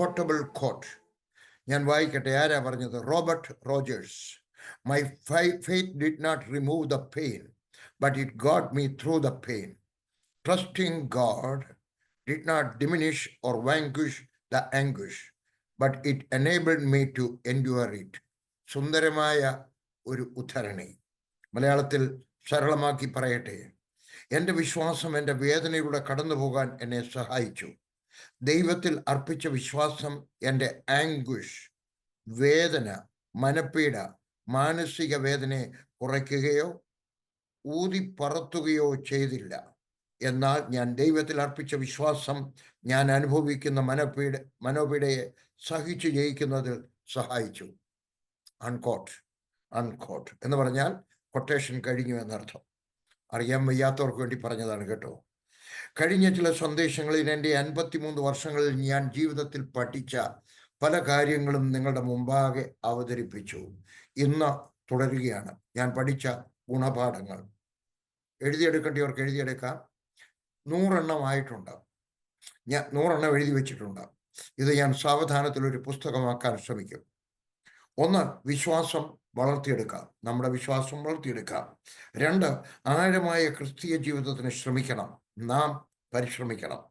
Comfortable coat. ഞാൻ വായിക്കട്ടെ. ആരാ പറഞ്ഞത്? Robert Rogers. My faith did not remove the pain, but it got me through the pain. Trusting God did not diminish or vanquish the anguish, but it enabled me to endure it. സുന്ദരമായ ഒരു ഉദ്ധരണി. മലയാളത്തിൽ സരളമാക്കി പറയട്ടെ. എൻ്റെ വിശ്വാസം എൻ്റെ വേദനയിലൂടെ കടന്നു പോകാൻ എന്നെ സഹായിച്ചു. ദൈവത്തിൽ അർപ്പിച്ച വിശ്വാസം എൻ്റെ ആംഗ്വിഷ്, വേദന, മനപ്പീഡ, മാനസിക വേദനയെ കുറയ്ക്കുകയോ ഊതിപ്പറത്തുകയോ ചെയ്തില്ല. എന്നാൽ ഞാൻ ദൈവത്തിൽ അർപ്പിച്ച വിശ്വാസം ഞാൻ അനുഭവിക്കുന്ന മനോപീഡയെ സഹിച്ചു ജയിക്കുന്നതിൽ സഹായിച്ചു. അൺകോട്ട് എന്ന് പറഞ്ഞാൽ കൊട്ടേഷൻ കഴിഞ്ഞു എന്നർത്ഥം. അറിയാൻ വയ്യാത്തവർക്ക് വേണ്ടി പറഞ്ഞതാണ് കേട്ടോ. കഴിഞ്ഞ ചില സന്ദേശങ്ങളിൽ എൻ്റെ 53 വർഷങ്ങളിൽ ഞാൻ ജീവിതത്തിൽ പഠിച്ച പല കാര്യങ്ങളും നിങ്ങളുടെ മുമ്പാകെ അവതരിപ്പിച്ചു. ഇന്ന് തുടരുകയാണ് ഞാൻ പഠിച്ച ഗുണപാഠങ്ങൾ. എഴുതിയെടുക്കേണ്ടവർക്ക് എഴുതിയെടുക്കാം. 100 എണ്ണം ആയിട്ടുണ്ട്. ഞാൻ 100 എണ്ണം എഴുതി വെച്ചിട്ടുണ്ട്. ഇത് ഞാൻ സാവധാനത്തിൽ ഒരു പുസ്തകമാക്കാൻ ശ്രമിക്കും. 1, വിശ്വാസം വളർത്തിയെടുക്കാം. നമ്മുടെ വിശ്വാസം വളർത്തിയെടുക്കാം. 2, ആഴമായ ക്രിസ്തീയ ജീവിതത്തിന് ശ്രമിക്കണം. നാം പരിശ്രമിക്കണം.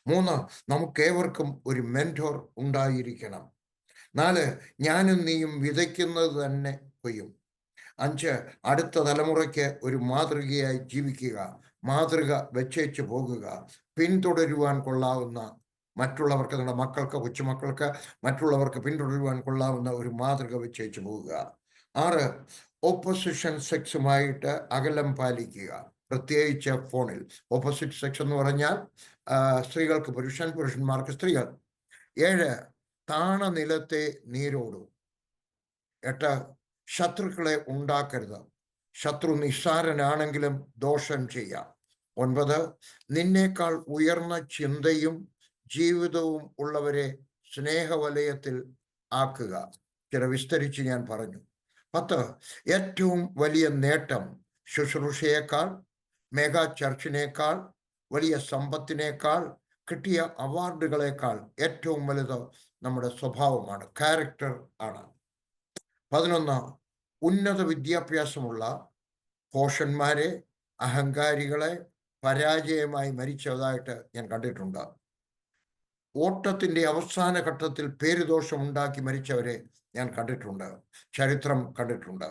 3, നമുക്കേവർക്കും ഒരു മെന്റോർ ഉണ്ടായിരിക്കണം. 4, ഞാനും നീയും വിതയ്ക്കുന്നത് തന്നെ കൊയ്യും. 5, അടുത്ത തലമുറയ്ക്ക് ഒരു മാതൃകയായി ജീവിക്കുക. മാതൃക വെച്ചേച്ച് പോകുക. പിന്തുടരുവാൻ കൊള്ളാവുന്ന, മറ്റുള്ളവർക്ക്, നിങ്ങളുടെ മക്കൾക്ക്, കൊച്ചുമക്കൾക്ക്, മറ്റുള്ളവർക്ക് പിന്തുടരുവാൻ കൊള്ളാവുന്ന ഒരു മാതൃക വെച്ചേച്ച് പോവുക. 6, ഓപ്പോസിഷൻ സെക്സുമായിട്ട് അകലം പാലിക്കുക, പ്രത്യേകിച്ച് ഫോണിൽ. ഓപ്പോസിറ്റ് സെക്സ് എന്ന് പറഞ്ഞാൽ സ്ത്രീകൾക്ക് പുരുഷൻ, പുരുഷന്മാർക്ക് സ്ത്രീകൾ. 7, താണ നിലത്തെ നീരോടൂ. 8, ശത്രുക്കളെ ഉണ്ടാക്കരുത്. ശത്രു നിസ്സാരനാണെങ്കിലും ദോഷം ചെയ്യാം. 9, നിന്നേക്കാൾ ഉയർന്ന ചിന്തയും ജീവിതവും ഉള്ളവരെ സ്നേഹവലയത്തിൽ ആക്കുക. ചില വിസ്തരിച്ച് ഞാൻ പറഞ്ഞു. 10, ഏറ്റവും വലിയ നേട്ടം ശുശ്രൂഷയേക്കാൾ, മെഗാ ചർച്ചിനേക്കാൾ, വലിയ സമ്പത്തിനേക്കാൾ, കിട്ടിയ അവാർഡുകളേക്കാൾ ഏറ്റവും വലുത് നമ്മുടെ സ്വഭാവമാണ്, ക്യാരക്ടർ ആണ്. 11, ഉന്നത വിദ്യാഭ്യാസമുള്ള ഭോഷന്മാരെ, അഹങ്കാരികളെ പരാജയമായി മരിച്ചതായിട്ട് ഞാൻ കണ്ടിട്ടുണ്ട്. ഓട്ടത്തിന്റെ അവസാന ഘട്ടത്തിൽ പേരുദോഷം ഉണ്ടാക്കി മരിച്ചവരെ ഞാൻ കണ്ടിട്ടുണ്ട്, ചരിത്രം കണ്ടിട്ടുണ്ട്.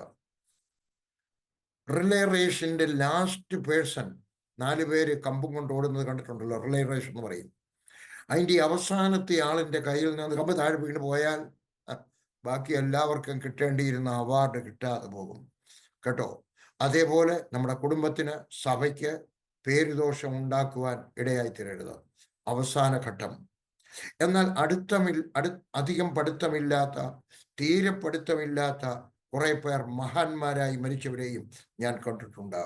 റിലേ റേസിന്റെ ലാസ്റ്റ് പേഴ്സൺ, 4 പേര് കമ്പും കൊണ്ട് ഓടുന്നത് കണ്ടിട്ടുണ്ടല്ലോ, റിലേ റേസ് എന്ന് പറയും. അതിൻ്റെ അവസാനത്തെ ആളിന്റെ കയ്യിൽ നിന്ന് കമ്പ് താഴെ വീണ് പോയാൽ ബാക്കി എല്ലാവർക്കും കിട്ടേണ്ടിയിരുന്ന അവാർഡ് കിട്ടാതെ പോകും കേട്ടോ. അതേപോലെ നമ്മുടെ കുടുംബത്തിന്, സഭയ്ക്ക് പേരുദോഷം ഉണ്ടാക്കുവാൻ ഇടയായി തീരരുത്. അവസാന ഘട്ടം. എന്നാൽ അധികം പഠിത്തമില്ലാത്ത, തീരെ പഠിത്തമില്ലാത്ത കുറെ പേർ മഹാന്മാരായി മരിച്ചവരെയും ഞാൻ കണ്ടിട്ടുണ്ട്.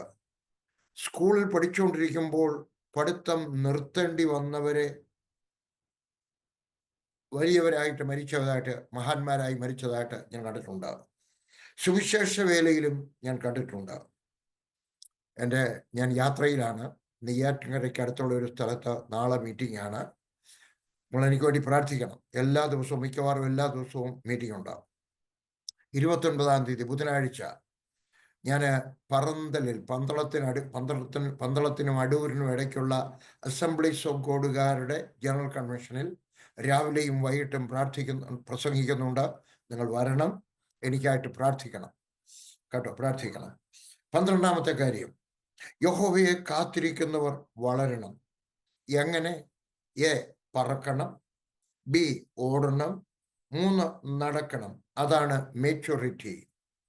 സ്കൂളിൽ പഠിച്ചുകൊണ്ടിരിക്കുമ്പോൾ പഠിത്തം നിർത്തേണ്ടി വന്നവരെ വലിയവരായിട്ട് മരിച്ചതായിട്ട്, മഹാന്മാരായി മരിച്ചതായിട്ട് ഞാൻ കണ്ടിട്ടുണ്ട്. സുവിശേഷ വേലയിലും ഞാൻ കണ്ടിട്ടുണ്ട്. ഞാൻ യാത്രയിലാണ്. നെയ്യാറ്റിൻകരയ്ക്ക് അടുത്തുള്ള ഒരു സ്ഥലത്ത് നാളെ മീറ്റിംഗ് ആണ്. നിങ്ങൾ എനിക്ക് വേണ്ടി പ്രാർത്ഥിക്കണം. എല്ലാ ദിവസവും, മിക്കവാറും എല്ലാ ദിവസവും മീറ്റിംഗ് ഉണ്ടാവും. 29-ാം തീയതി ബുധനാഴ്ച ഞാൻ പറന്തലിൽ, പന്തളത്തിനും അടൂരിനും ഇടയ്ക്കുള്ള അസംബ്ലീസ് ഓഫ് ഗോഡുകാരുടെ ജനറൽ കൺവെൻഷനിൽ രാവിലെയും വൈകിട്ടും പ്രസംഗിക്കുന്നുണ്ട്. നിങ്ങൾ വരണം, എനിക്കായിട്ട് പ്രാർത്ഥിക്കണം കേട്ടോ, പ്രാർത്ഥിക്കണം. 12-ാമത്തെ കാര്യം, യഹോവയെ കാത്തിരിക്കുന്നവർ വളരണം. എങ്ങനെ? എ, പറക്കണം. ബി, ഓടണം. 3, നടക്കണം. അതാണ് മെച്യൂരിറ്റി,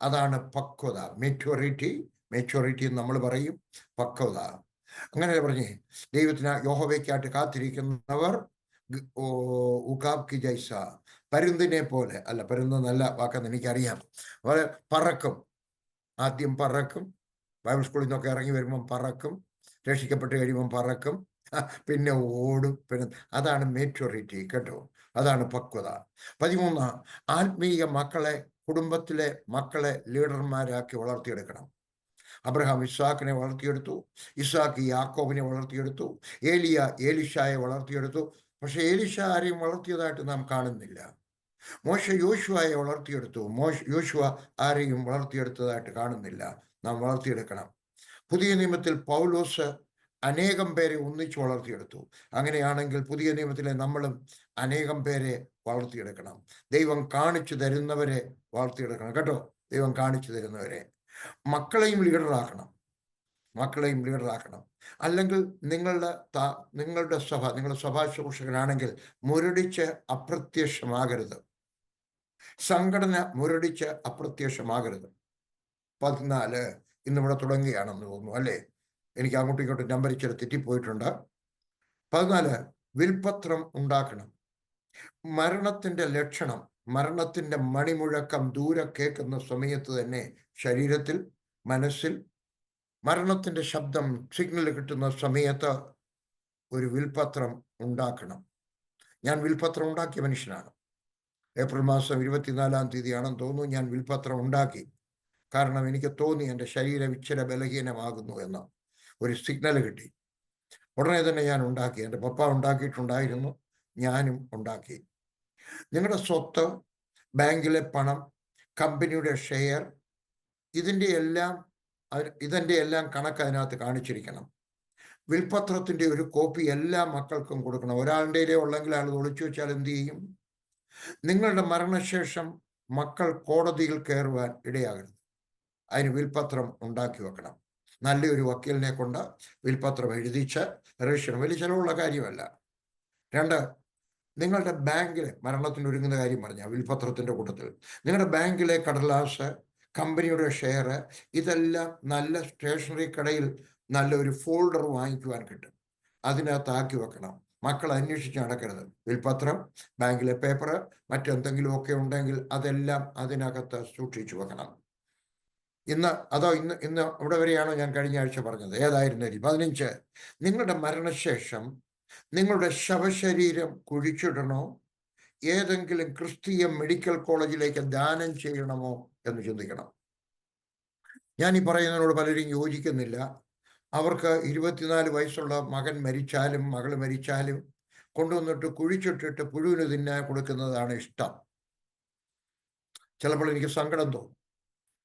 അതാണ് പക്വത. മെച്യൂരിറ്റി നമ്മൾ പറയും, പക്വത. അങ്ങനെ പറഞ്ഞേ, ദൈവത്തിന് യഹോവയ്ക്കായിട്ട് കാത്തിരിക്കുന്നവർ ഉകാബ് ജൈസ, പരുന്തിനെ പോലെ അല്ല, പരുന്ത് നല്ല വാക്കെന്ന് എനിക്കറിയാം, അവർ പറക്കും. ആദ്യം പറക്കും, ബൈബിൾ സ്കൂളിൽ നിന്നൊക്കെ ഇറങ്ങി വരുമ്പം പറക്കും, രക്ഷിക്കപ്പെട്ട് കഴിയുമ്പം പറക്കും, പിന്നെ ഓടും. പിന്നെ അതാണ് മെച്യൂരിറ്റി കേട്ടോ, അതാണ് പക്വത. 13, ആത്മീയ മക്കളെ, കുടുംബത്തിലെ മക്കളെ ലീഡർമാരാക്കി വളർത്തിയെടുക്കണം. അബ്രഹാം ഇസ്ഹാക്കിനെ വളർത്തിയെടുത്തു, ഇസ്ഹാക്ക് യാക്കോബിനെ വളർത്തിയെടുത്തു, ഏലിയ ഏലിശായെ വളർത്തിയെടുത്തു, പക്ഷെ എലീശ ആരെയും വളർത്തിയതായിട്ട് നാം കാണുന്നില്ല. മോശ യോശുവയെ വളർത്തിയെടുത്തു. യോശുവ ആരെയും വളർത്തിയെടുത്തതായിട്ട് കാണുന്നില്ല. നാം വളർത്തിയെടുക്കണം. പുതിയ നിയമത്തിൽ പൗലോസ് അനേകം പേരെ ഒന്നിച്ചു വളർത്തിയെടുത്തു. അങ്ങനെയാണെങ്കിൽ പുതിയ നിയമത്തിലെ നമ്മളും അനേകം പേരെ വളർത്തിയെടുക്കണം. ദൈവം കാണിച്ചു തരുന്നവരെ വളർത്തിയെടുക്കണം കേട്ടോ. ദൈവം കാണിച്ചു തരുന്നവരെ. മക്കളെയും ലീഡറാക്കണം. അല്ലെങ്കിൽ നിങ്ങളുടെ സഭാ ശുശ്രൂഷകനാണെങ്കിൽ മുരടിച്ച് അപ്രത്യക്ഷമാകരുത്. സംഘടന മുരടിച്ച് അപ്രത്യക്ഷമാകരുത്. 14 ഇന്നിവിടെ തുടങ്ങുകയാണെന്ന് തോന്നുന്നു അല്ലേ? എനിക്ക് അങ്ങോട്ടും ഇങ്ങോട്ടും നമ്പർ ഇച്ചിരി തെറ്റിപ്പോയിട്ടുണ്ട്. 14 വിൽപത്രം ഉണ്ടാക്കണം. മരണത്തിന്റെ ലക്ഷണം, മരണത്തിന്റെ മണിമുഴക്കം ദൂരെ കേൾക്കുന്ന സമയത്ത് തന്നെ ശരീരത്തിൽ, മനസ്സിൽ മരണത്തിന്റെ ശബ്ദം സിഗ്നൽ കിട്ടുന്ന സമയത്ത് ഒരു വിൽപത്രം ഉണ്ടാക്കണം. ഞാൻ വിൽപത്രം ഉണ്ടാക്കിയ മനുഷ്യനാണ്. ഏപ്രിൽ മാസം 24-ാം തീയതിയാണെന്ന് തോന്നുന്നു ഞാൻ വിൽപത്രം ഉണ്ടാക്കി. കാരണം എനിക്ക് തോന്നി എൻ്റെ ശരീരം ഇച്ചിരി ബലഹീനമാകുന്നു എന്ന്. ഒരു സിഗ്നൽ കിട്ടി. ഉടനെ തന്നെ ഞാൻ ഉണ്ടാക്കി. എൻ്റെ പപ്പ ഉണ്ടാക്കിയിട്ടുണ്ടായിരുന്നു, ഞാനും ഉണ്ടാക്കി. നിങ്ങളുടെ സ്വത്ത്, ബാങ്കിലെ പണം, കമ്പനിയുടെ ഷെയർ, ഇതിൻ്റെ എല്ലാം കണക്ക് അതിനകത്ത് കാണിച്ചിരിക്കണം. വിൽപത്രത്തിൻ്റെ ഒരു കോപ്പി എല്ലാ മക്കൾക്കും കൊടുക്കണം. ഒരാളുടെ ഉള്ളെങ്കിൽ ആൾ ഒളിച്ചു വെച്ചാൽ എന്ത് ചെയ്യും? നിങ്ങളുടെ മരണശേഷം മക്കൾ കോടതിയിൽ കയറുവാൻ ഇടയാകരുത്. അതിന് വിൽപത്രം ഉണ്ടാക്കി വെക്കണം. നല്ലൊരു വക്കീലിനെ കൊണ്ട് വിൽപത്രം എഴുതിച്ച് രജിസ്റ്റർ. വലിയ ചിലവുള്ള കാര്യമല്ല. 2, നിങ്ങളുടെ ബാങ്കിലെ മരണത്തിന് ഒരുങ്ങുന്ന കാര്യം പറഞ്ഞ വിൽപത്രത്തിന്റെ കൂട്ടത്തിൽ നിങ്ങളുടെ ബാങ്കിലെ കടലാസ്, കമ്പനിയുടെ ഷെയർ, ഇതെല്ലാം നല്ല സ്റ്റേഷനറി കടയിൽ നല്ലൊരു ഫോൾഡർ വാങ്ങിക്കുവാൻ കിട്ടും. അതിനകത്താക്കി വെക്കണം. മക്കൾ അന്വേഷിച്ച് നടക്കരുത്. വിൽപത്രം, ബാങ്കിലെ പേപ്പർ, മറ്റെന്തെങ്കിലുമൊക്കെ ഉണ്ടെങ്കിൽ അതെല്ലാം അതിനകത്ത് സൂക്ഷിച്ചു വെക്കണം. ഇന്ന് ഇവിടെ വരെയാണോ ഞാൻ കഴിഞ്ഞ ആഴ്ച പറഞ്ഞത്? ഏതായിരുന്നാലും 15, നിങ്ങളുടെ മരണശേഷം നിങ്ങളുടെ ശവശരീരം കുഴിച്ചിടണോ, ഏതെങ്കിലും ക്രിസ്തീയ മെഡിക്കൽ കോളേജിലേക്ക് ദാനം ചെയ്യണമോ എന്ന് ചിന്തിക്കണം. ഞാൻ ഈ പറയുന്നതിനോട് പലരും യോജിക്കുന്നില്ല. അവർക്ക് 24 വയസ്സുള്ള മകൻ മരിച്ചാലും മകൾ മരിച്ചാലും കൊണ്ടുവന്നിട്ട് കുഴിച്ചിട്ടിട്ട് പുഴുവിന് തിന്നാൻ കൊടുക്കുന്നതാണ് ഇഷ്ടം. ചിലപ്പോൾ എനിക്ക് സങ്കടം തോന്നും.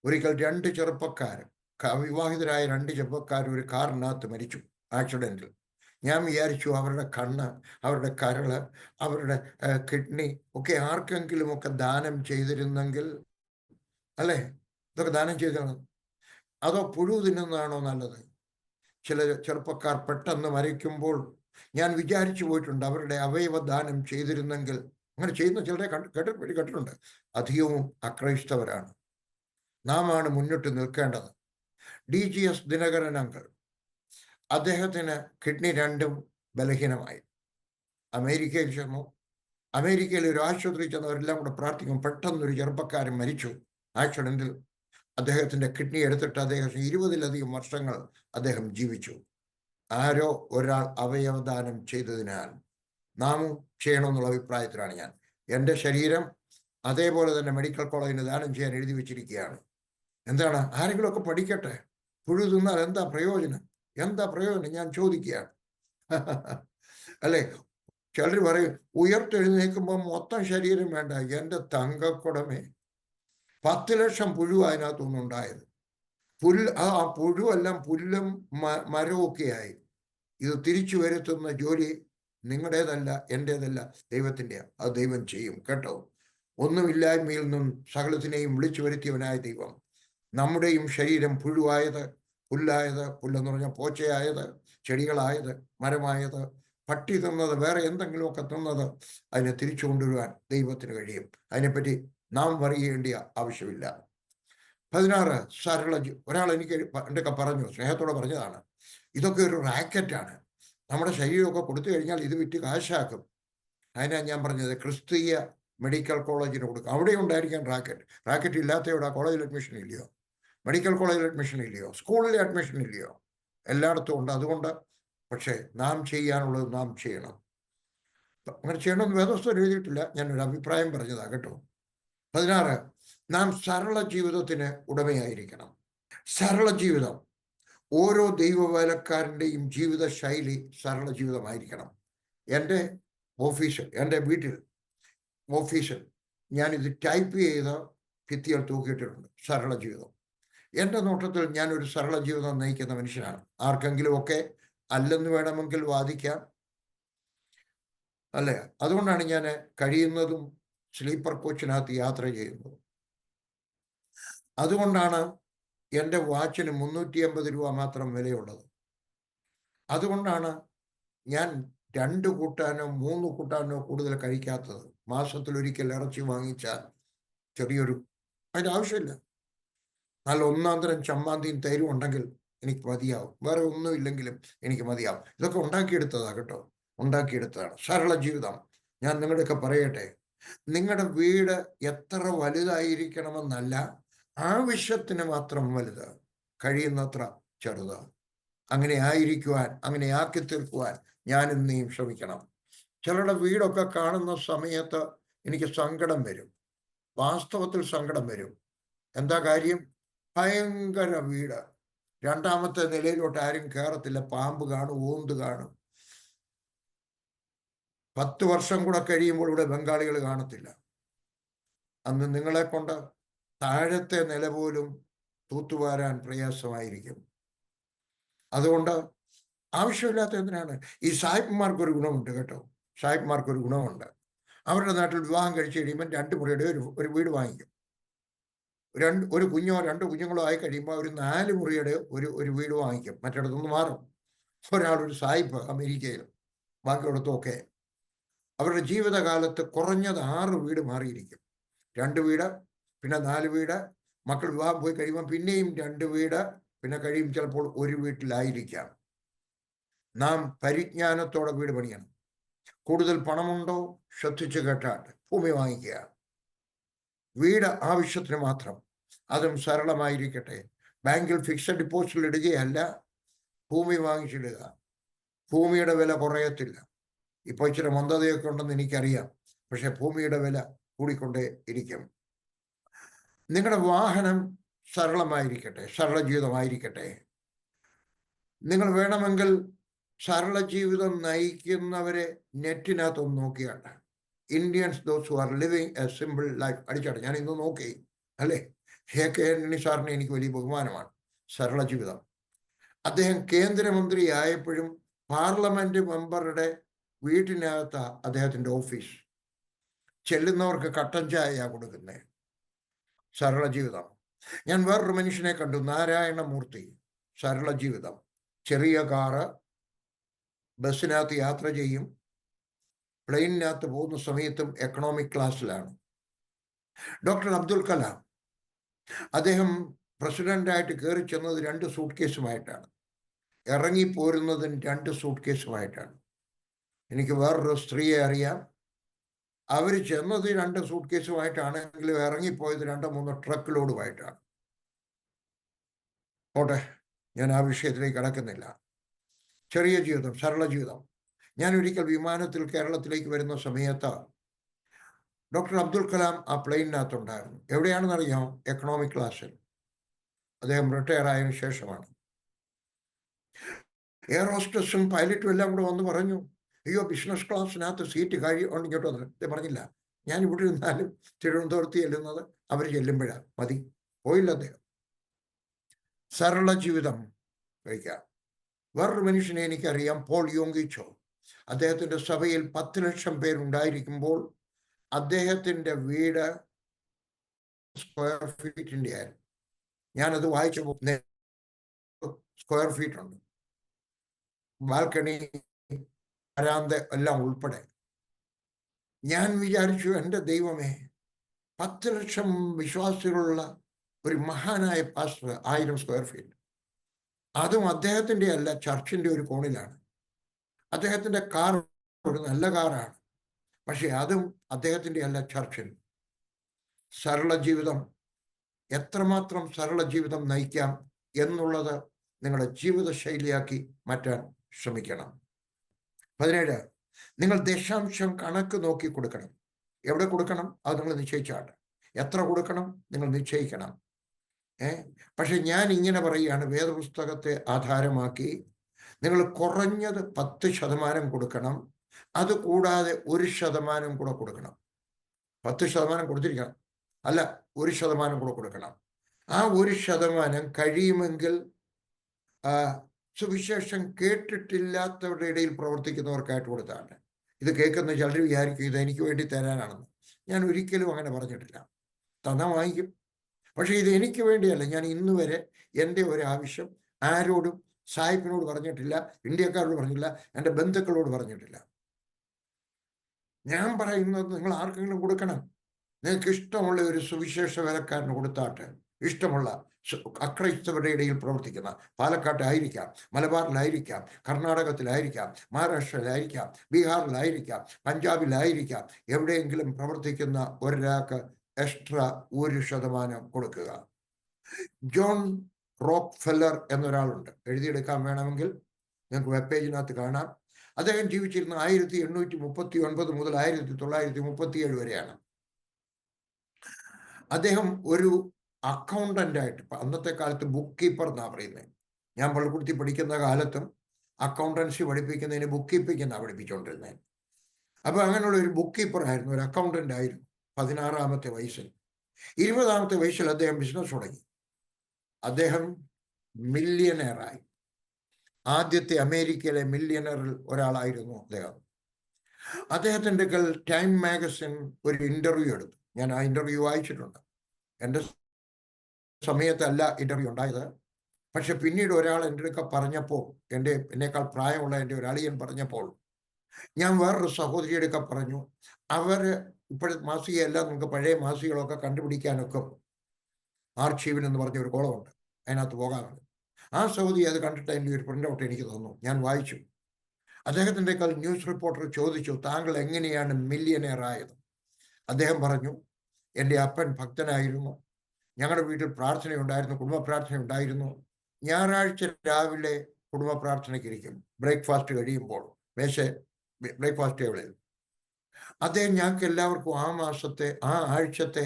ഒരിക്കൽ 2 ചെറുപ്പക്കാർ, അവിവാഹിതരായ 2 ചെറുപ്പക്കാർ ഒരു കാറിനകത്ത് മരിച്ചു ആക്സിഡന്റിൽ. ഞാൻ വിചാരിച്ചു അവരുടെ കണ്ണ്, അവരുടെ കരള്, അവരുടെ കിഡ്നി ഒക്കെ ആർക്കെങ്കിലും ഒക്കെ ദാനം ചെയ്തിരുന്നെങ്കിൽ, അല്ലേ? ഇതൊക്കെ ദാനം ചെയ്തതാണ്. അതോ പുഴു തിന്നുന്നതാണോ നല്ലത്? ചില ചെറുപ്പക്കാർ പെട്ടെന്ന് മരിക്കുമ്പോൾ ഞാൻ വിചാരിച്ചു പോയിട്ടുണ്ട്, അവരുടെ അവയവദാനം ചെയ്തിരുന്നെങ്കിൽ. അങ്ങനെ ചെയ്യുന്ന ചിലരെ കേട്ടിട്ടുണ്ട്. അധികവും അക്രൈസ്തവരാണ്. നാം ആണ് മുന്നിട്ട് നിൽക്കേണ്ടത്. DGS ദിനകരൻ അങ്കിൾ, അദ്ദേഹത്തിന് കിഡ്നി 2ഉം ബലഹീനമായി. അമേരിക്കയിൽ ചെന്നു. അമേരിക്കയിൽ ഒരു ആശുപത്രി ചെന്നവരെല്ലാം കൂടെ പ്രാർത്ഥിക്കും. പെട്ടെന്നൊരു ചെറുപ്പക്കാരൻ മരിച്ചു ആക്സിഡന്റിൽ. അദ്ദേഹത്തിന്റെ കിഡ്നി എടുത്തിട്ട് അദ്ദേഹം 20-ലധികം വർഷങ്ങൾ അദ്ദേഹം ജീവിച്ചു. ആരോ ഒരാൾ അവയവദാനം ചെയ്തതിനാൽ നാമും ചെയ്യണമെന്നുള്ള അഭിപ്രായത്തിലാണ് ഞാൻ. എൻ്റെ ശരീരം അതേപോലെ തന്നെ മെഡിക്കൽ കോളേജിന് ദാനം ചെയ്യാൻ എഴുതി വെച്ചിരിക്കുകയാണ്. എന്താണ്? ആരെങ്കിലും ഒക്കെ പഠിക്കട്ടെ. പുഴു തിന്നാൽ എന്താ പ്രയോജനം? ഞാൻ ചോദിക്കുകയാണ്. അല്ലെ? ചിലർ പറയും ഉയർത്തെഴുന്നേൽക്കുമ്പോൾ മൊത്തം ശരീരം വേണ്ട. എൻ്റെ തങ്കക്കുടമേ, 10 ലക്ഷം പുഴു അതിനകത്തൊന്നുണ്ടായത്. ആ പുഴുവെല്ലാം പുല്ലും മരവും ഒക്കെയായി. ഇത് തിരിച്ചു വരുത്തുന്ന ജോലി നിങ്ങളുടേതല്ല, എൻ്റേതല്ല, ദൈവത്തിൻ്റെയാണ്. അത് ദൈവം ചെയ്യും കേട്ടോ. ഒന്നുമില്ലായ്മയിൽ നിന്നും സകലത്തിനെയും വിളിച്ചു വരുത്തിയവനായ ദൈവം. നമ്മുടെയും ശരീരം പുഴുവായത്, പുല്ലെന്ന് പറഞ്ഞാൽ പോച്ചയായത്, ചെടികളായത്, മരമായത്, പട്ടി തിന്നത്, വേറെ എന്തെങ്കിലുമൊക്കെ തിന്നത്, അതിനെ തിരിച്ചു കൊണ്ടുവരുവാൻ ദൈവത്തിന് കഴിയും. അതിനെപ്പറ്റി നാം പറയേണ്ട ആവശ്യമില്ല. 16 സരള. ഒരാൾ എൻ്റെ പറഞ്ഞു, സ്നേഹത്തോടെ പറഞ്ഞതാണ്, ഇതൊക്കെ ഒരു റാക്കറ്റാണ്. നമ്മുടെ ശരീരമൊക്കെ കൊടുത്തു കഴിഞ്ഞാൽ ഇത് വിറ്റ് കാശാക്കും. അതിനാണ് ഞാൻ പറഞ്ഞത് ക്രിസ്തീയ മെഡിക്കൽ കോളേജിന് കൊടുക്കുക. അവിടെ ഉണ്ടായിരിക്കാൻ റാക്കറ്റ് ഇല്ലാത്തവിടെ കോളേജിൽ അഡ്മിഷൻ ഇല്ലയോ? മെഡിക്കൽ കോളേജിൽ അഡ്മിഷൻ ഇല്ലയോ? സ്കൂളിലെ അഡ്മിഷൻ ഇല്ലയോ? എല്ലായിടത്തും ഉണ്ട്. അതുകൊണ്ട് പക്ഷേ നാം ചെയ്യാനുള്ളത് നാം ചെയ്യണം. അങ്ങനെ ചെയ്യണമെന്ന് വേദപുസ്തകം എഴുതിയിട്ടില്ല, ഞാനൊരു അഭിപ്രായം പറഞ്ഞതാ കേട്ടോ. 16 നാം സരള ജീവിതത്തിന് ഉടമയായിരിക്കണം. സരള ജീവിതം, ഓരോ ദൈവവേലക്കാരൻ്റെയും ജീവിത ശൈലി സരള ജീവിതമായിരിക്കണം. എൻ്റെ ഓഫീസിൽ, എൻ്റെ വീട്ടിൽ ഓഫീസിൽ ഞാനിത് ടൈപ്പ് ചെയ്ത ഭിത്തികൾ തൂക്കിയിട്ടിട്ടുണ്ട്. സരള ജീവിതം. എൻ്റെ നോട്ടത്തിൽ ഞാനൊരു സരള ജീവിതം നയിക്കുന്ന മനുഷ്യനാണ്. ആർക്കെങ്കിലുമൊക്കെ അല്ലെന്ന് വേണമെങ്കിൽ വാദിക്കാം, അല്ലേ? അതുകൊണ്ടാണ് ഞാൻ കഴിയുന്നതും സ്ലീപ്പർ കോച്ചിനകത്ത് യാത്ര ചെയ്യുന്നത്. അതുകൊണ്ടാണ് എൻ്റെ വാച്ചിന് 350 രൂപ മാത്രം വിലയുള്ളത്. അതുകൊണ്ടാണ് ഞാൻ 2 കൂട്ടാനോ 3 കൂട്ടാനോ കൂടുതൽ കഴിക്കാത്തത്. മാസത്തിലൊരിക്കൽ ഇറച്ചി വാങ്ങിച്ചാൽ ചെറിയൊരു, അതിൻ്റെ ആവശ്യമില്ല. നല്ല 1-ാം തരം ചമ്മാന്തിയും തൈരും ഉണ്ടെങ്കിൽ എനിക്ക് മതിയാവും. വേറെ ഒന്നും ഇല്ലെങ്കിലും എനിക്ക് മതിയാവും. ഇതൊക്കെ ഉണ്ടാക്കിയെടുത്തതാണ് കേട്ടോ, ഉണ്ടാക്കിയെടുത്തതാണ്. സരള ജീവിതം. ഞാൻ നിങ്ങളുടെയൊക്കെ പറയട്ടെ, നിങ്ങളുടെ വീട് എത്ര വലുതായിരിക്കണമെന്നല്ല, ആവശ്യത്തിന് മാത്രം വലുത്, കഴിയുന്നത്ര ചെറുത്. അങ്ങനെ ആയിരിക്കുവാൻ, അങ്ങനെ ആക്കി തീർക്കുവാൻ ഞാനും നീയും ശ്രമിക്കണം. ചിലരുടെ വീടൊക്കെ കാണുന്ന സമയത്ത് എനിക്ക് സങ്കടം വരും. വാസ്തവത്തിൽ സങ്കടം വരും. എന്താ കാര്യം? ഭയങ്കര വീട്, 2ാമത്തെ നിലയിലോട്ട് ആരും കയറത്തില്ല. പാമ്പ് കാണും, ഓന്ത് കാണും. 10 വർഷം കൂടെ കഴിയുമ്പോൾ ഇവിടെ ബംഗാളികൾ കാണത്തില്ല. അന്ന് നിങ്ങളെ കൊണ്ട് താഴത്തെ നില പോലും തൂത്തുവാരാൻ പ്രയാസമായിരിക്കും. അതുകൊണ്ട് ആവശ്യമില്ലാത്ത എന്തിനാണ്? ഈ സായിപ്പന്മാർക്കൊരു ഗുണമുണ്ട് കേട്ടോ, സായിപ്പന്മാർക്കൊരു ഗുണമുണ്ട്. അവരുടെ നാട്ടിൽ വിവാഹം കഴിച്ച് കഴിയുമ്പോൾ 2 മുറിയുടെ ഒരു വീട് വാങ്ങിക്കും. ഒരു കുഞ്ഞോ 2 കുഞ്ഞുങ്ങളോ ആയി കഴിയുമ്പോൾ അവർ 4 മുറിയുടെ ഒരു വീട് വാങ്ങിക്കും. മറ്റിടത്തുനിന്ന് മാറും. ഒരാളൊരു സായിപ്പ് അമേരിക്കയിൽ, ബാക്കിയിടത്തുമൊക്കെ അവരുടെ ജീവിതകാലത്ത് കുറഞ്ഞത് 6 വീട് മാറിയിരിക്കും. 2 വീട്, പിന്നെ 4 വീട്. മക്കൾ വിവാഹം പോയി കഴിയുമ്പോൾ പിന്നെയും 2 വീട്, പിന്നെ കഴിയും ചിലപ്പോൾ ഒരു വീട്ടിലായിരിക്കാം. നാം പരിജ്ഞാനത്തോടെ വീട് പണിയണം. കൂടുതൽ പണമുണ്ടോ? ശ്രദ്ധിച്ചു കേട്ടാൽ ഭൂമി വാങ്ങിക്കുക. വീട് ആവശ്യത്തിന് മാത്രം, അതും സരളമായിരിക്കട്ടെ. ബാങ്കിൽ ഫിക്സഡ് ഡിപ്പോസിറ്റിൽ ഇടുകയല്ല, ഭൂമി വാങ്ങിച്ചിടുക. ഭൂമിയുടെ വില കുറയത്തില്ല. ഇപ്പോൾ ഇച്ചിരി മന്ദതയൊക്കെ ഉണ്ടെന്ന് എനിക്കറിയാം, പക്ഷെ ഭൂമിയുടെ വില കൂടിക്കൊണ്ടേ ഇരിക്കും. നിങ്ങളുടെ വാഹനം സരളമായിരിക്കട്ടെ, സരള ജീവിതമായിരിക്കട്ടെ. നിങ്ങൾ വേണമെങ്കിൽ സരള ജീവിതം നയിക്കുന്നവരെ നെറ്റിനകത്തൊന്ന് നോക്കിയാട്ടെ. Indians those who are living a simple life അടിച്ചാട്ടെ. ഞാൻ ഇന്ന് നോക്കി, അല്ലേ? കെ ആന്റണി സാറിനെ എനിക്ക് വലിയ ബഹുമാനമാണ്. സരള ജീവിതം. അദ്ദേഹം കേന്ദ്രമന്ത്രി ആയപ്പോഴും പാർലമെന്റ് മെമ്പറുടെ വീട്ടിനകത്ത് അദ്ദേഹത്തിന്റെ ഓഫീസ്. ചെല്ലുന്നവർക്ക് കട്ടൻ ചായ കൊടുക്കുന്നത്. സരള ജീവിതം. ഞാൻ വേറൊരു മനുഷ്യനെ കണ്ടു, നാരായണമൂർത്തി. സരള ജീവിതം. ചെറിയ കാറ്, ബസ്സിനകത്ത് യാത്ര ചെയ്യും, പ്ലെയിനിനകത്ത് പോകുന്ന സമയത്തും എക്കണോമിക് ക്ലാസ്സിലാണ്. ഡോക്ടർ അബ്ദുൽ കലാം, അദ്ദേഹം പ്രസിഡന്റായിട്ട് കയറി ചെന്നത് 2 സൂട്ട് കേസുമായിട്ടാണ്, ഇറങ്ങിപ്പോരുന്നതും 2 സൂട്ട് കേസുമായിട്ടാണ്. എനിക്ക് വേറൊരു സ്ത്രീയെ അറിയാം, അവർ ചെന്നത് 2 സൂട്ട് കേസുമായിട്ടാണെങ്കിലും ഇറങ്ങിപ്പോയത് 2-3 ട്രക്ക് ലോഡുമായിട്ടാണ്. പോട്ടെ, ഞാൻ ആ വിഷയത്തിലേക്ക് കടക്കുന്നില്ല. ചെറിയ ജീവിതം, സരള ജീവിതം. ഞാൻ ഒരിക്കൽ വിമാനത്തിൽ കേരളത്തിലേക്ക് വരുന്ന സമയത്ത് ഡോക്ടർ അബ്ദുൽ കലാം ആ പ്ലെയിനിനകത്തുണ്ടായിരുന്നു. എവിടെയാണെന്നറിയാമോ? എക്കണോമിക് ക്ലാസ്സിൽ. അദ്ദേഹം റിട്ടയർ ആയതിനു ശേഷമാണ്. എയർ ഹോസ്റ്റസും പൈലറ്റും എല്ലാം കൂടെ വന്ന് പറഞ്ഞു, അയ്യോ ബിസിനസ് ക്ലാസ്സിനകത്ത് സീറ്റ് ഇങ്ങോട്ട് വന്നിട്ട് പറഞ്ഞില്ല, ഞാൻ ഇവിടെ ഇരുന്നാലും തിരുവനന്തപുരത്ത് ചെല്ലുന്നത് അവർ ചെല്ലുമ്പോഴാണ് മതി. പോയില്ല അദ്ദേഹം. സരള ജീവിതം കഴിക്കാം. വേറൊരു മനുഷ്യനെ എനിക്കറിയാം, പോൾ യോങ്കിച്ചോ. അദ്ദേഹത്തിന്റെ സഭയിൽ 10 ലക്ഷം പേരുണ്ടായിരിക്കുമ്പോൾ അദ്ദേഹത്തിന്റെ വീട് സ്ക്വയർ ഫീറ്റിന്റെ ആയിരുന്നു. ഞാനത് വായിച്ചപ്പോൾ സ്ക്വയർ ഫീറ്റ് ഉണ്ട്, ബാൽക്കണി, വരാന്ത എല്ലാം ഉൾപ്പെടെ. ഞാൻ വിചാരിച്ചു, എൻ്റെ ദൈവമേ, 10 ലക്ഷം വിശ്വാസികളുള്ള ഒരു മഹാനായ പാസ്റ്റർ 1000 സ്ക്വയർ ഫീറ്റ്. അതും അദ്ദേഹത്തിന്റെ അല്ല, ചർച്ചിന്റെ ഒരു കോണിലാണ്. അദ്ദേഹത്തിന്റെ കാർ ഒരു നല്ല കാറാണ്, പക്ഷെ അതും അദ്ദേഹത്തിന്റെ അല്ല, ചർച്ചിൽ. സരള ജീവിതം. എത്രമാത്രം സരള ജീവിതം നയിക്കാം എന്നുള്ളത് നിങ്ങളുടെ ജീവിത ശൈലിയാക്കി മാറ്റാൻ ശ്രമിക്കണം. 17, നിങ്ങൾ ദശാംശം കണക്ക് നോക്കി കൊടുക്കണം. എവിടെ കൊടുക്കണം? അത് നിങ്ങൾ നിശ്ചയിച്ചാണ്. എത്ര കൊടുക്കണം നിങ്ങൾ നിശ്ചയിക്കണം. പക്ഷെ ഞാൻ ഇങ്ങനെ പറയുകയാണ്, വേദപുസ്തകത്തെ ആധാരമാക്കി നിങ്ങൾ കുറഞ്ഞത് 10% കൊടുക്കണം. അത് കൂടാതെ 1% കൂടെ കൊടുക്കണം. 10% കൊടുത്തിരിക്കണം, അല്ല 1% കൂടെ കൊടുക്കണം. ആ 1% കഴിയുമെങ്കിൽ സുവിശേഷം കേട്ടിട്ടില്ലാത്തവരുടെ ഇടയിൽ പ്രവർത്തിക്കുന്നവർക്കായിട്ട് കൊടുത്താണ്. ഇത് കേൾക്കുന്ന ചിലർ വിചാരിക്കും ഇത് എനിക്ക് വേണ്ടി തരാനാണെന്ന്. ഞാൻ ഒരിക്കലും അങ്ങനെ പറഞ്ഞിട്ടില്ല. തന്നാൽ വാങ്ങിക്കും, പക്ഷെ ഇത് എനിക്ക് വേണ്ടിയല്ല. ഞാൻ ഇന്ന് വരെ എൻ്റെ ഒരാവശ്യം ആരോടും സായിപ്പിനോട് പറഞ്ഞിട്ടില്ല, ഇന്ത്യക്കാരോട് പറഞ്ഞിട്ടില്ല, എൻ്റെ ബന്ധുക്കളോട് പറഞ്ഞിട്ടില്ല. ഞാൻ പറയുന്നത് നിങ്ങൾ ആർക്കെങ്കിലും കൊടുക്കണം. നിങ്ങൾക്ക് ഇഷ്ടമുള്ള ഒരു സുവിശേഷ വേലക്കാരന് കൊടുത്താട്ടെ. ഇഷ്ടമുള്ള അക്രൈസ്തവരുടെ ഇടയിൽ പ്രവർത്തിക്കുന്ന, പാലക്കാട്ടായിരിക്കാം, മലബാറിലായിരിക്കാം, കർണാടകത്തിലായിരിക്കാം, മഹാരാഷ്ട്രയിലായിരിക്കാം, ബീഹാറിലായിരിക്കാം, പഞ്ചാബിലായിരിക്കാം, എവിടെയെങ്കിലും പ്രവർത്തിക്കുന്ന ഒരാൾക്ക് എക്സ്ട്രാ 1% കൊടുക്കുക. ജോൺ റോക്ക് ഫെല്ലർ എന്നൊരാളുണ്ട്, എഴുതിയെടുക്കാൻ വേണമെങ്കിൽ നിങ്ങൾക്ക് വെബ് പേജിനകത്ത് കാണാം. അദ്ദേഹം ജീവിച്ചിരുന്ന 1839 മുതൽ 1937 വരെയാണ്. അദ്ദേഹം ഒരു അക്കൗണ്ടൻ്റായിട്ട്, അന്നത്തെ കാലത്ത് ബുക്ക് കീപ്പർ എന്നാണ് പറയുന്നത്. ഞാൻ പള്ളിക്കൂടത്തിൽ പഠിക്കുന്ന കാലത്തും അക്കൗണ്ടൻസി പഠിപ്പിക്കുന്നതിന് ബുക്ക് കീപ്പിംഗ് എന്നാണ് പഠിപ്പിച്ചുകൊണ്ടിരുന്നത്. അപ്പോൾ അങ്ങനെയുള്ള ഒരു ബുക്ക് കീപ്പർ ആയിരുന്നു, ഒരു അക്കൗണ്ടൻ്റ് ആയിരുന്നു. 16-ാമത്തെ വയസ്സിൽ, 20-ാമത്തെ വയസ്സിൽ അദ്ദേഹം ബിസിനസ് തുടങ്ങി. അദ്ദേഹം മില്യനെയറായി. ആദ്യത്തെ അമേരിക്കയിലെ മില്യനറിൽ ഒരാളായിരുന്നു അദ്ദേഹം. അദ്ദേഹത്തിൻ്റെ ടൈം മാഗസിൻ ഒരു ഇൻ്റർവ്യൂ എടുത്തു. ഞാൻ ആ ഇൻ്റർവ്യൂ വായിച്ചിട്ടുണ്ട്. എൻ്റെ സമയത്തല്ല ഇൻ്റർവ്യൂ ഉണ്ടായത്, പക്ഷെ പിന്നീട് ഒരാൾ എൻ്റെ അടുക്ക പറഞ്ഞപ്പോൾ, എന്നേക്കാൾ പ്രായമുള്ള എൻ്റെ ഒരു അളിയൻ പറഞ്ഞപ്പോൾ, ഞാൻ വേറൊരു സഹോദരിയുടെ അടുക്ക പറഞ്ഞു, അവർ ഇപ്പോഴത്തെ മാസികയെല്ലാം നമുക്ക് പഴയ മാസികകളൊക്കെ കണ്ടുപിടിക്കാനൊക്കെ ആർച്ചീവിൻ എന്ന് പറഞ്ഞ ഒരു കോളമുണ്ട്, അതിനകത്ത് പോകാറുണ്ട്. ആ സഹോദരി അത് കണ്ടിട്ട് അതിൻ്റെ ഒരു പ്രിൻ്റ് ഔട്ട് എനിക്ക് തന്നു. ഞാൻ വായിച്ചു. അദ്ദേഹത്തിൻ്റെ ന്യൂസ് റിപ്പോർട്ടർ ചോദിച്ചു, താങ്കൾ എങ്ങനെയാണ് മില്യനെയർ ആയത്? അദ്ദേഹം പറഞ്ഞു, എൻ്റെ അപ്പൻ ഭക്തനായിരുന്നു, ഞങ്ങളുടെ വീട്ടിൽ പ്രാർത്ഥനയുണ്ടായിരുന്നു, കുടുംബ പ്രാർത്ഥന ഉണ്ടായിരുന്നു. ഞായറാഴ്ച രാവിലെ കുടുംബ പ്രാർത്ഥനയ്ക്ക് ഇരിക്കും, ബ്രേക്ക്ഫാസ്റ്റ് കഴിയുമ്പോൾ ബ്രേക്ക്ഫാസ്റ്റ് ടേബിളിൽ. അദ്ദേഹം ഞങ്ങൾക്ക് എല്ലാവർക്കും ആ ആഴ്ചത്തെ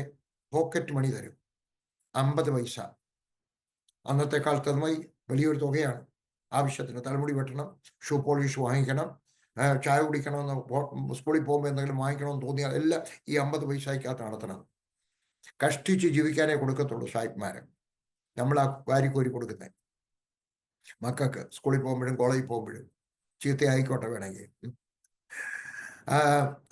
പോക്കറ്റ് മണി തരും, 50 പൈസ. അന്നത്തെ കാലത്ത് വലിയൊരു തുകയാണ്. ആവശ്യത്തിന് തലമുടി വെട്ടണം, ഷൂ പോളിഷ് വാങ്ങിക്കണം, ചായ കുടിക്കണമെന്ന്, സ്കൂളിൽ പോകുമ്പോൾ എന്തെങ്കിലും വാങ്ങിക്കണമെന്ന് തോന്നിയാൽ എല്ലാം ഈ 50 പൈസയ്ക്കകത്ത് നടത്തണം. കഷ്ടിച്ച് ജീവിക്കാനേ കൊടുക്കത്തുള്ളൂ സായിപ്പ്മാരെ. നമ്മളാ വാരിക്കോരി കൊടുക്കുന്നത് മക്കൾക്ക് സ്കൂളിൽ പോകുമ്പോഴും കോളേജിൽ പോകുമ്പോഴും. ചീത്തയായിക്കോട്ടെ വേണമെങ്കിൽ,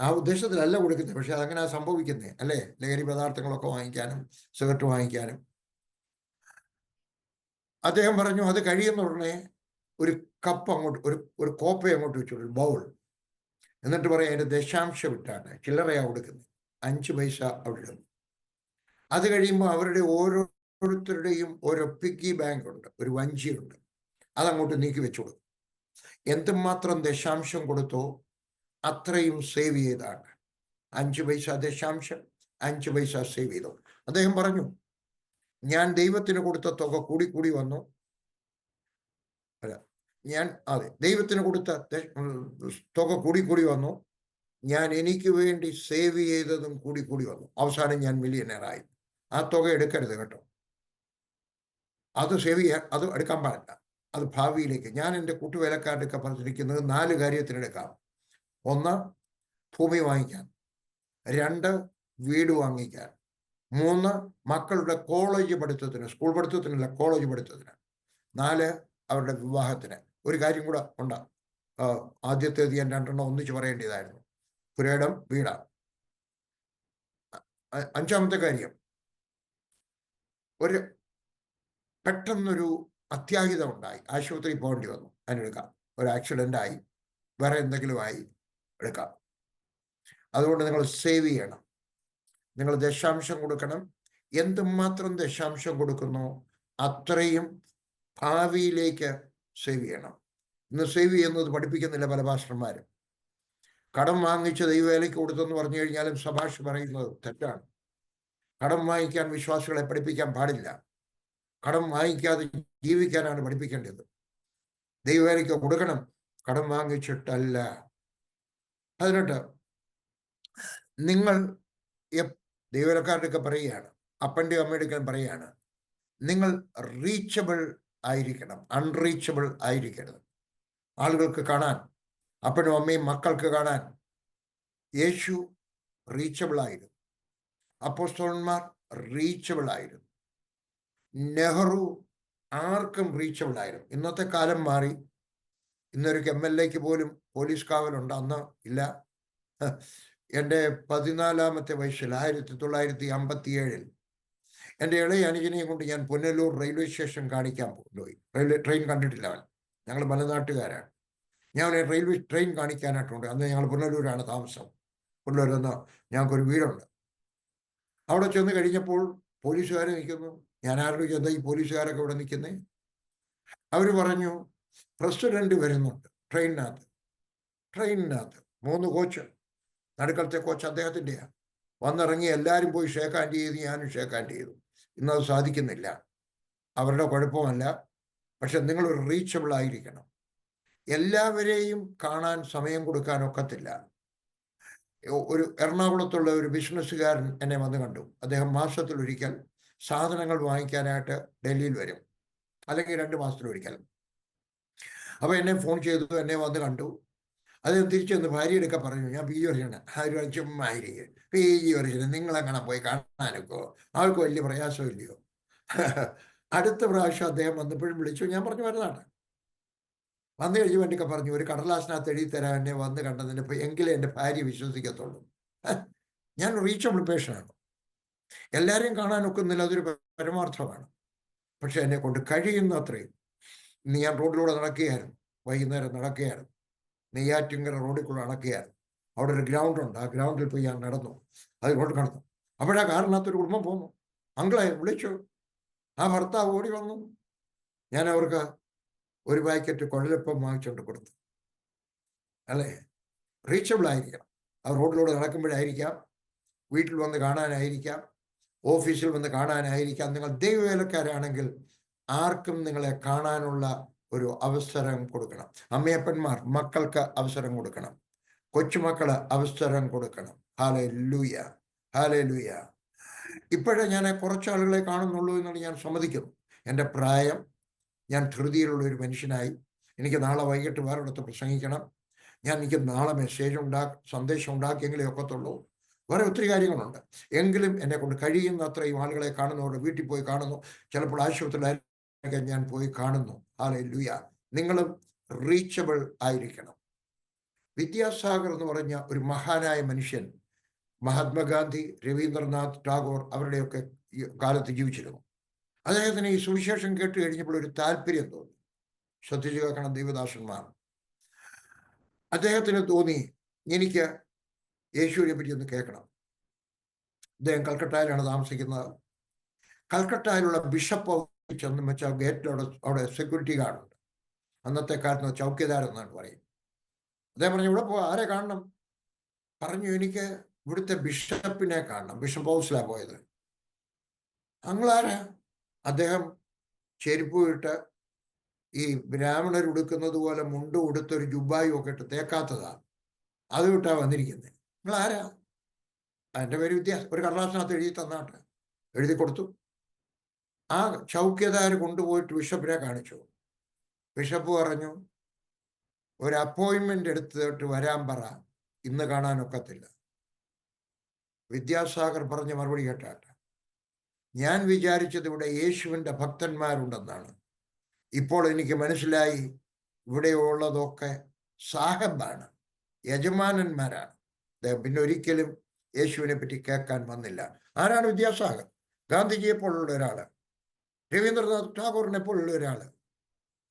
ആ ഉദ്ദേശത്തിലല്ല കൊടുക്കുന്നത്, പക്ഷെ അതങ്ങനെ സംഭവിക്കുന്നത് അല്ലേ? ലഹരി പദാർത്ഥങ്ങളൊക്കെ വാങ്ങിക്കാനും സിഗരറ്റ് വാങ്ങിക്കാനും. അദ്ദേഹം പറഞ്ഞു, അത് കഴിയുന്ന ഉടനെ ഒരു കപ്പ് അങ്ങോട്ട്, ഒരു കോപ്പ അങ്ങോട്ട് വെച്ചു, ഒരു ബൗൾ, എന്നിട്ട് പറയാം അതിൻ്റെ ദശാംശം ഇട്ടാണ് ചില്ലറയാണ് കൊടുക്കുന്നത്, 5 പൈസ അവിടെ ഇടുന്നു. അത് കഴിയുമ്പോൾ അവരുടെ ഓരോരുത്തരുടെയും ഓരോ പിഗ്ഗി ബാങ്ക് ഉണ്ട്, ഒരു വഞ്ചിയുണ്ട്, അതങ്ങോട്ട് നീക്കി വെച്ചു കൊടുക്കും. എന്തുമാത്രം ദശാംശം കൊടുത്തോ അത്രയും സേവ് ചെയ്താണ്. 5 പൈസ ദശാംശം, 5 പൈസ സേവ് ചെയ്തു. അദ്ദേഹം പറഞ്ഞു, ഞാൻ ദൈവത്തിന് കൊടുത്ത തുക കൂടി വന്നു. ദൈവത്തിന് കൊടുത്ത തുക കൂടി വന്നു. ഞാൻ എനിക്ക് വേണ്ടി സേവ് ചെയ്തതും കൂടി വന്നു. അവസാനം ഞാൻ മില്യനെയറായി. ആ തുക എടുക്കരുത് കേട്ടോ, അത് സേവ് ചെയ്യാൻ, അത് എടുക്കാൻ പാടില്ല. അത് ഭാവിയിലേക്ക്. ഞാൻ എൻ്റെ കൂട്ടുവേലക്കാരുടെ പറഞ്ഞിരിക്കുന്നത് 4 കാര്യത്തിനെടുക്കാം. 1, ഭൂമി വാങ്ങിക്കാൻ. 2, വീട് വാങ്ങിക്കാൻ. 3, മക്കളുടെ കോളേജ് പഠിത്തത്തിന്, സ്കൂൾ പഠിത്തത്തിനല്ല, കോളേജ് പഠിത്തത്തിന്. 4, അവരുടെ വിവാഹത്തിന്. ഒരു കാര്യം കൂടെ ഉണ്ട്, ആദ്യത്തേത് ഞാൻ 2 ഒന്നിച്ച് പറയേണ്ടതായിരുന്നു. പുരയിടം, വീടാണ്. 5-ാമത്തെ കാര്യം, പെട്ടെന്നൊരു അത്യാഹിതം ഉണ്ടായി, ആശുപത്രിയിൽ പോകേണ്ടി വന്നു, അതിനെടുക്കാം. ഒരു ആക്സിഡൻ്റ് ആയി, വേറെ എന്തെങ്കിലും ആയി, എടുക്കാം. അതുകൊണ്ട് നിങ്ങൾ സേവ് ചെയ്യണം, നിങ്ങൾ ദശാംശം കൊടുക്കണം. എന്തുമാത്രം ദശാംശം കൊടുക്കുന്നോ അത്രയും ഭാവിയിലേക്ക് സേവ് ചെയ്യണം. ഇന്ന് സേവ് ചെയ്യുന്നത് പഠിപ്പിക്കുന്നില്ല പല പാസ്റ്റർമാരും. കടം വാങ്ങിച്ച് ദൈവവേലയ്ക്ക് കൊടുത്തെന്ന് പറഞ്ഞു കഴിഞ്ഞാലും സഭാഷ് പറയുന്നത് തെറ്റാണ്. കടം വാങ്ങിക്കാൻ വിശ്വാസികളെ പഠിപ്പിക്കാൻ പാടില്ല. കടം വാങ്ങിക്കാതെ ജീവിക്കാനാണ് പഠിപ്പിക്കേണ്ടത്. ദൈവവേലയ്ക്ക് കൊടുക്കണം, കടം വാങ്ങിച്ചിട്ടല്ല. 18, നിങ്ങൾ ദൈവവേലക്കാരുടെയൊക്കെ പറയുകയാണ്, അപ്പൻ്റെയും അമ്മയുടെയൊക്കെ പറയുകയാണ്, നിങ്ങൾ റീച്ചബിൾ ആയിരിക്കണം, അൺറീച്ചബിൾ ആയിരിക്കരുത്. ആളുകൾക്ക് കാണാൻ അപ്പനും അമ്മയും മക്കൾക്ക് കാണാൻ യേശു റീച്ചബിൾ ആയിരുന്നു. അപ്പോസ്തലന്മാർ റീച്ചബിൾ ആയിരുന്നു. നെഹ്റു ആർക്കും റീച്ചബിൾ ആയിരുന്നു. ഇന്നത്തെ കാലം മാറി. ഇന്നൊരു MLA പോലും പോലീസ് കാവലുണ്ട്, അന്ന് ഇല്ല. എൻ്റെ 14ാമത്തെ വയസ്സിൽ 1957 എൻ്റെ ഇളയ അനുജനെയും കൊണ്ട് ഞാൻ പുനലൂർ റെയിൽവേ സ്റ്റേഷൻ കാണിക്കാൻ പോയി. ട്രെയിൻ കണ്ടിട്ടില്ല അവൻ. ഞങ്ങൾ മലനാട്ടുകാരാണ്. ഞാൻ റെയിൽവേ ട്രെയിൻ കാണിക്കാനായിട്ടുണ്ട്. അന്ന് ഞങ്ങൾ പുനലൂരാണ് താമസം. പുനലൂരെന്ന് ഞങ്ങൾക്കൊരു വീടുണ്ട്. അവിടെ ചെന്ന് കഴിഞ്ഞപ്പോൾ പോലീസുകാർ നിൽക്കുന്നു. ഞാൻ ആരോട് ചെന്ന ഈ പോലീസുകാരൊക്കെ ഇവിടെ നിൽക്കുന്നേ? അവർ പറഞ്ഞു, പ്രസിഡന്റ് വരുന്നുണ്ട് ട്രെയിനിനകത്ത്. 3 കോച്ച്, നടുക്കലത്തെ കോച്ച് അദ്ദേഹത്തിൻ്റെയാണ്. വന്നിറങ്ങി എല്ലാവരും പോയി ഷേക്ക് ഹാൻഡ് ചെയ്ത് ഞാനും ഷേക്ക് ഹാൻഡ് ചെയ്തു. ഇന്നത് സാധിക്കുന്നില്ല, അവരുടെ കുഴപ്പമല്ല. പക്ഷെ നിങ്ങൾ റീച്ചബിൾ ആയിരിക്കണം. എല്ലാവരെയും കാണാൻ സമയം കൊടുക്കാൻ ഒക്കത്തില്ല. ഒരു എറണാകുളത്തുള്ള ഒരു ബിസിനസ്സുകാരൻ എന്നെ വന്ന് കണ്ടു. അദ്ദേഹം മാസത്തിലൊരിക്കൽ സാധനങ്ങൾ വാങ്ങിക്കാനായിട്ട് ഡൽഹിയിൽ വരും, അല്ലെങ്കിൽ 2 മാസത്തിലൊരിക്കൽ. അപ്പോൾ എന്നെ ഫോൺ ചെയ്തു, എന്നെ വന്ന് കണ്ടു. അദ്ദേഹം തിരിച്ചു വന്ന് ഭാര്യയെടുക്കെ പറഞ്ഞു, ഞാൻ PG വർഷമാണ്. ആര് ചുമ്മാ ആയിരിക്കും, PG വർഷം നിങ്ങളെങ്ങനെ പോയി കാണാനൊക്കെ? ആൾക്ക് വലിയ പ്രയാസമില്ലയോ? അടുത്ത പ്രാവശ്യം അദ്ദേഹം വന്നപ്പോഴും വിളിച്ചു. ഞാൻ പറഞ്ഞു വരുന്നതാണ്. വന്നു കഴിഞ്ഞു വേണ്ടിയൊക്കെ പറഞ്ഞു, ഒരു കടലാസിനകത്ത് എഴുതി തരാൻ എന്നെ വന്ന് കണ്ടതിന് എങ്കിലേ എൻ്റെ ഭാര്യ വിശ്വസിക്കത്തുള്ളൂ. ഞാൻ റീച്ചബിൾ പേഴ്സണാണ്. എല്ലാവരെയും കാണാനൊക്കുന്നില്ല, അതൊരു പരമാർത്ഥമാണ്. പക്ഷെ എന്നെ കൊണ്ട് കഴിയുന്ന അത്രയും. ഇന്ന് ഞാൻ റോഡിലൂടെ നടക്കുകയായിരുന്നു, വൈകുന്നേരം നടക്കുകയായിരുന്നു. നെയ്യാറ്റിങ്കര റോഡിൽ കൂടെ നടക്കുകയായിരുന്നു. അവിടെ ഒരു ഗ്രൗണ്ട് ഉണ്ട്. ആ ഗ്രൗണ്ടിൽ പോയി ഞാൻ നടന്നു. അതിലോട്ട് കടന്നു. അപ്പോഴാ കാറിനകത്തൊരു കുടുംബം പോന്നു. അങ്കിളെ വിളിച്ചു. ആ ഭർത്താവ് ഓടി വന്നു. ഞാൻ അവർക്ക് ഒരു പാക്കറ്റ് കുഴലപ്പം വാങ്ങിച്ചുകൊണ്ട് കൊടുത്തു. അല്ലേ? റീച്ചബിൾ ആയിരിക്കണം. ആ റോഡിലൂടെ നടക്കുമ്പോഴായിരിക്കാം, വീട്ടിൽ വന്ന് കാണാനായിരിക്കാം, ഓഫീസിൽ വന്ന് കാണാനായിരിക്കാം. നിങ്ങൾ ദൈവവേലക്കാരാണെങ്കിൽ ആർക്കും നിങ്ങളെ കാണാനുള്ള ഒരു അവസരം കൊടുക്കണം. അമ്മയപ്പന്മാർ മക്കൾക്ക് അവസരം കൊടുക്കണം. കൊച്ചുമക്കള് അവസരം കൊടുക്കണം. Hallelujah, hallelujah. ഇപ്പോഴേ ഞാൻ കുറച്ച് ആളുകളെ കാണുന്നുള്ളൂ എന്നാണ് ഞാൻ സമ്മതിക്കുന്നു. എൻ്റെ പ്രായം, ഞാൻ ധൃതിയിലുള്ള ഒരു മനുഷ്യനായി. എനിക്ക് നാളെ വൈകിട്ട് വേറെടുത്ത് പ്രസംഗിക്കണം. എനിക്ക് നാളെ സന്ദേശം ഉണ്ടാക്കിയെങ്കിലേ ഒക്കത്തുള്ളൂ. വേറെ ഒത്തിരി കാര്യങ്ങളുണ്ട്. എങ്കിലും എന്നെ കൊണ്ട് കഴിയുന്ന അത്രയും ആളുകളെ കാണുന്നവരുടെ വീട്ടിൽ പോയി കാണുന്നു. ചിലപ്പോൾ ആശുപത്രിയിലായിരിക്കും ഞാൻ പോയി കാണുന്നു. ഹല്ലേലൂയ. നിങ്ങളും റീച്ചബിൾ ആയിരിക്കണം. വിദ്യാസാഗർ എന്ന് പറഞ്ഞ ഒരു മഹാനായ മനുഷ്യൻ, മഹാത്മാഗാന്ധി, രവീന്ദ്രനാഥ് ടാഗോർ അവരുടെയൊക്കെ കാലത്ത് ജീവിച്ചിരുന്നു. അദ്ദേഹത്തിന് ഈ സുവിശേഷം കേട്ട് കഴിഞ്ഞപ്പോൾ ഒരു താല്പര്യം തോന്നി. ശ്രദ്ധിച്ചു കേൾക്കണം ദൈവദാസന്മാർ. അദ്ദേഹത്തിന് തോന്നി, എനിക്ക് യേശുവിനെ പറ്റി ഒന്ന് കേൾക്കണം. അദ്ദേഹം കൽക്കട്ടയിലാണ് താമസിക്കുന്നത്. കൽക്കട്ടയിലുള്ള ബിഷപ്പ് ചെന്ന് വെച്ചാൽ ഗേറ്റിലവിടെ അവിടെ സെക്യൂരിറ്റി ഗാർഡുണ്ട്. അന്നത്തെ കാലത്ത് ചൗക്കിദാർ എന്നാണ് പറയും. അദ്ദേഹം പറഞ്ഞു, ഇവിടെ ആരെ കാണണം? പറഞ്ഞു, എനിക്ക് ഇവിടുത്തെ ബിഷപ്പിനെ കാണണം. ബിഷപ്പ് ഹൗസിലാണ് പോയത്. അങ്ങളാരാ? അദ്ദേഹം ചെരുപ്പ് ഇട്ട് ഈ ബ്രാഹ്മണർ ഉടുക്കുന്നത് പോലെ മുണ്ട് ഉടുത്തൊരു ജുബായും ഒക്കെ ഇട്ട് തേക്കാത്തതാണ്, അത് വിട്ടാ വന്നിരിക്കുന്നത്. നിങ്ങൾ ആരാ? അതിൻ്റെ പേര് ഒരു കടലാസിനകത്ത് എഴുതി തന്നാട്ട്. എഴുതി കൊടുത്തു. ആ ചൗക്യദാർ കൊണ്ടുപോയിട്ട് ബിഷപ്പിനെ കാണിച്ചു. ബിഷപ്പ് പറഞ്ഞു, ഒരു അപ്പോയിൻമെന്റ് എടുത്തിട്ട് വരാൻ പറ, ഇന്ന് കാണാനൊക്കത്തില്ല. വിദ്യാസാഗർ പറഞ്ഞ മറുപടി കേട്ടാട്ട്, ഞാൻ വിചാരിച്ചത് ഇവിടെ യേശുവിൻ്റെ ഭക്തന്മാരുണ്ടെന്നാണ്. ഇപ്പോൾ എനിക്ക് മനസ്സിലായി, ഇവിടെയുള്ളതൊക്കെ സാഹബാണ്, യജമാനന്മാരാണ്. പിന്നെ ഒരിക്കലും യേശുവിനെ പറ്റി കേൾക്കാൻ വന്നില്ല. ആരാണ് വിദ്യാസാഗർ? ഗാന്ധിജിയെ പോലുള്ള ഒരാള്, രവീന്ദ്രനാഥ് ടാഗോറിനെ പോലുള്ള ഒരാള്.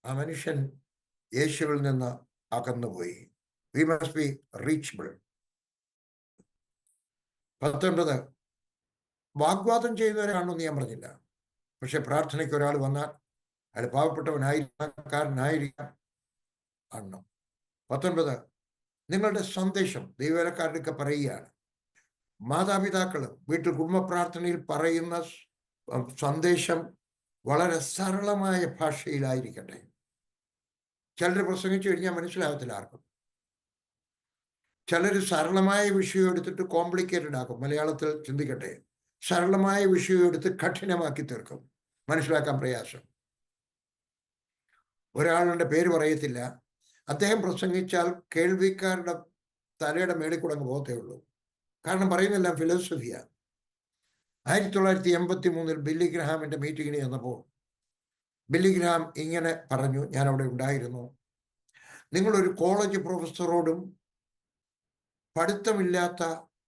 ആ മനുഷ്യൻ യേശുവിൽ നിന്ന് അകന്നുപോയി. We must be reachable. 19 വാഗ്വാദം ചെയ്യുന്നവരെ കാണുമെന്ന് ഞാൻ പറഞ്ഞില്ല. പക്ഷെ പ്രാർത്ഥനയ്ക്ക് ഒരാൾ വന്നാൽ അയാൾ പാവപ്പെട്ടവനായിരിക്കാം കാണണം. 19 നിങ്ങളുടെ സന്ദേശം ദൈവവേലക്കാരുടെയൊക്കെ പറയുകയാണ്. മാതാപിതാക്കളും വീട്ടിൽ കുടുംബ പ്രാർത്ഥനയിൽ പറയുന്ന സന്ദേശം വളരെ സരളമായ ഭാഷയിലായിരിക്കട്ടെ. ചിലർ പ്രസംഗിച്ചു കഴിഞ്ഞാൽ മനസ്സിലാകത്തില്ല ആർക്കും. ചിലർ സരളമായ വിഷയം എടുത്തിട്ട് കോംപ്ലിക്കേറ്റഡ് ആക്കും. മലയാളത്തിൽ ചിന്തിക്കട്ടെ, സരളമായ വിഷയം എടുത്ത് കഠിനമാക്കി തീർക്കും, മനസ്സിലാക്കാൻ പ്രയാസം. ഒരാളുടെ പേര് പറയത്തില്ല, അദ്ദേഹം പ്രസംഗിച്ചാൽ കേൾവിക്കാരുടെ തലയുടെ മേളിൽ കൂടെ അങ്ങ് പോകത്തേ ഉള്ളൂ. കാരണം പറയുന്നില്ല ഫിലോസഫിയാണ്. 1983 ബില്ലി ഗ്രഹാമിന്റെ മീറ്റിങ്ങിന് ചെന്നപ്പോൾ ബില്ലി ഗ്രഹാം ഇങ്ങനെ പറഞ്ഞു, ഞാൻ അവിടെ ഉണ്ടായിരുന്നു: നിങ്ങളൊരു കോളേജ് പ്രൊഫസറോടും പഠിത്തമില്ലാത്ത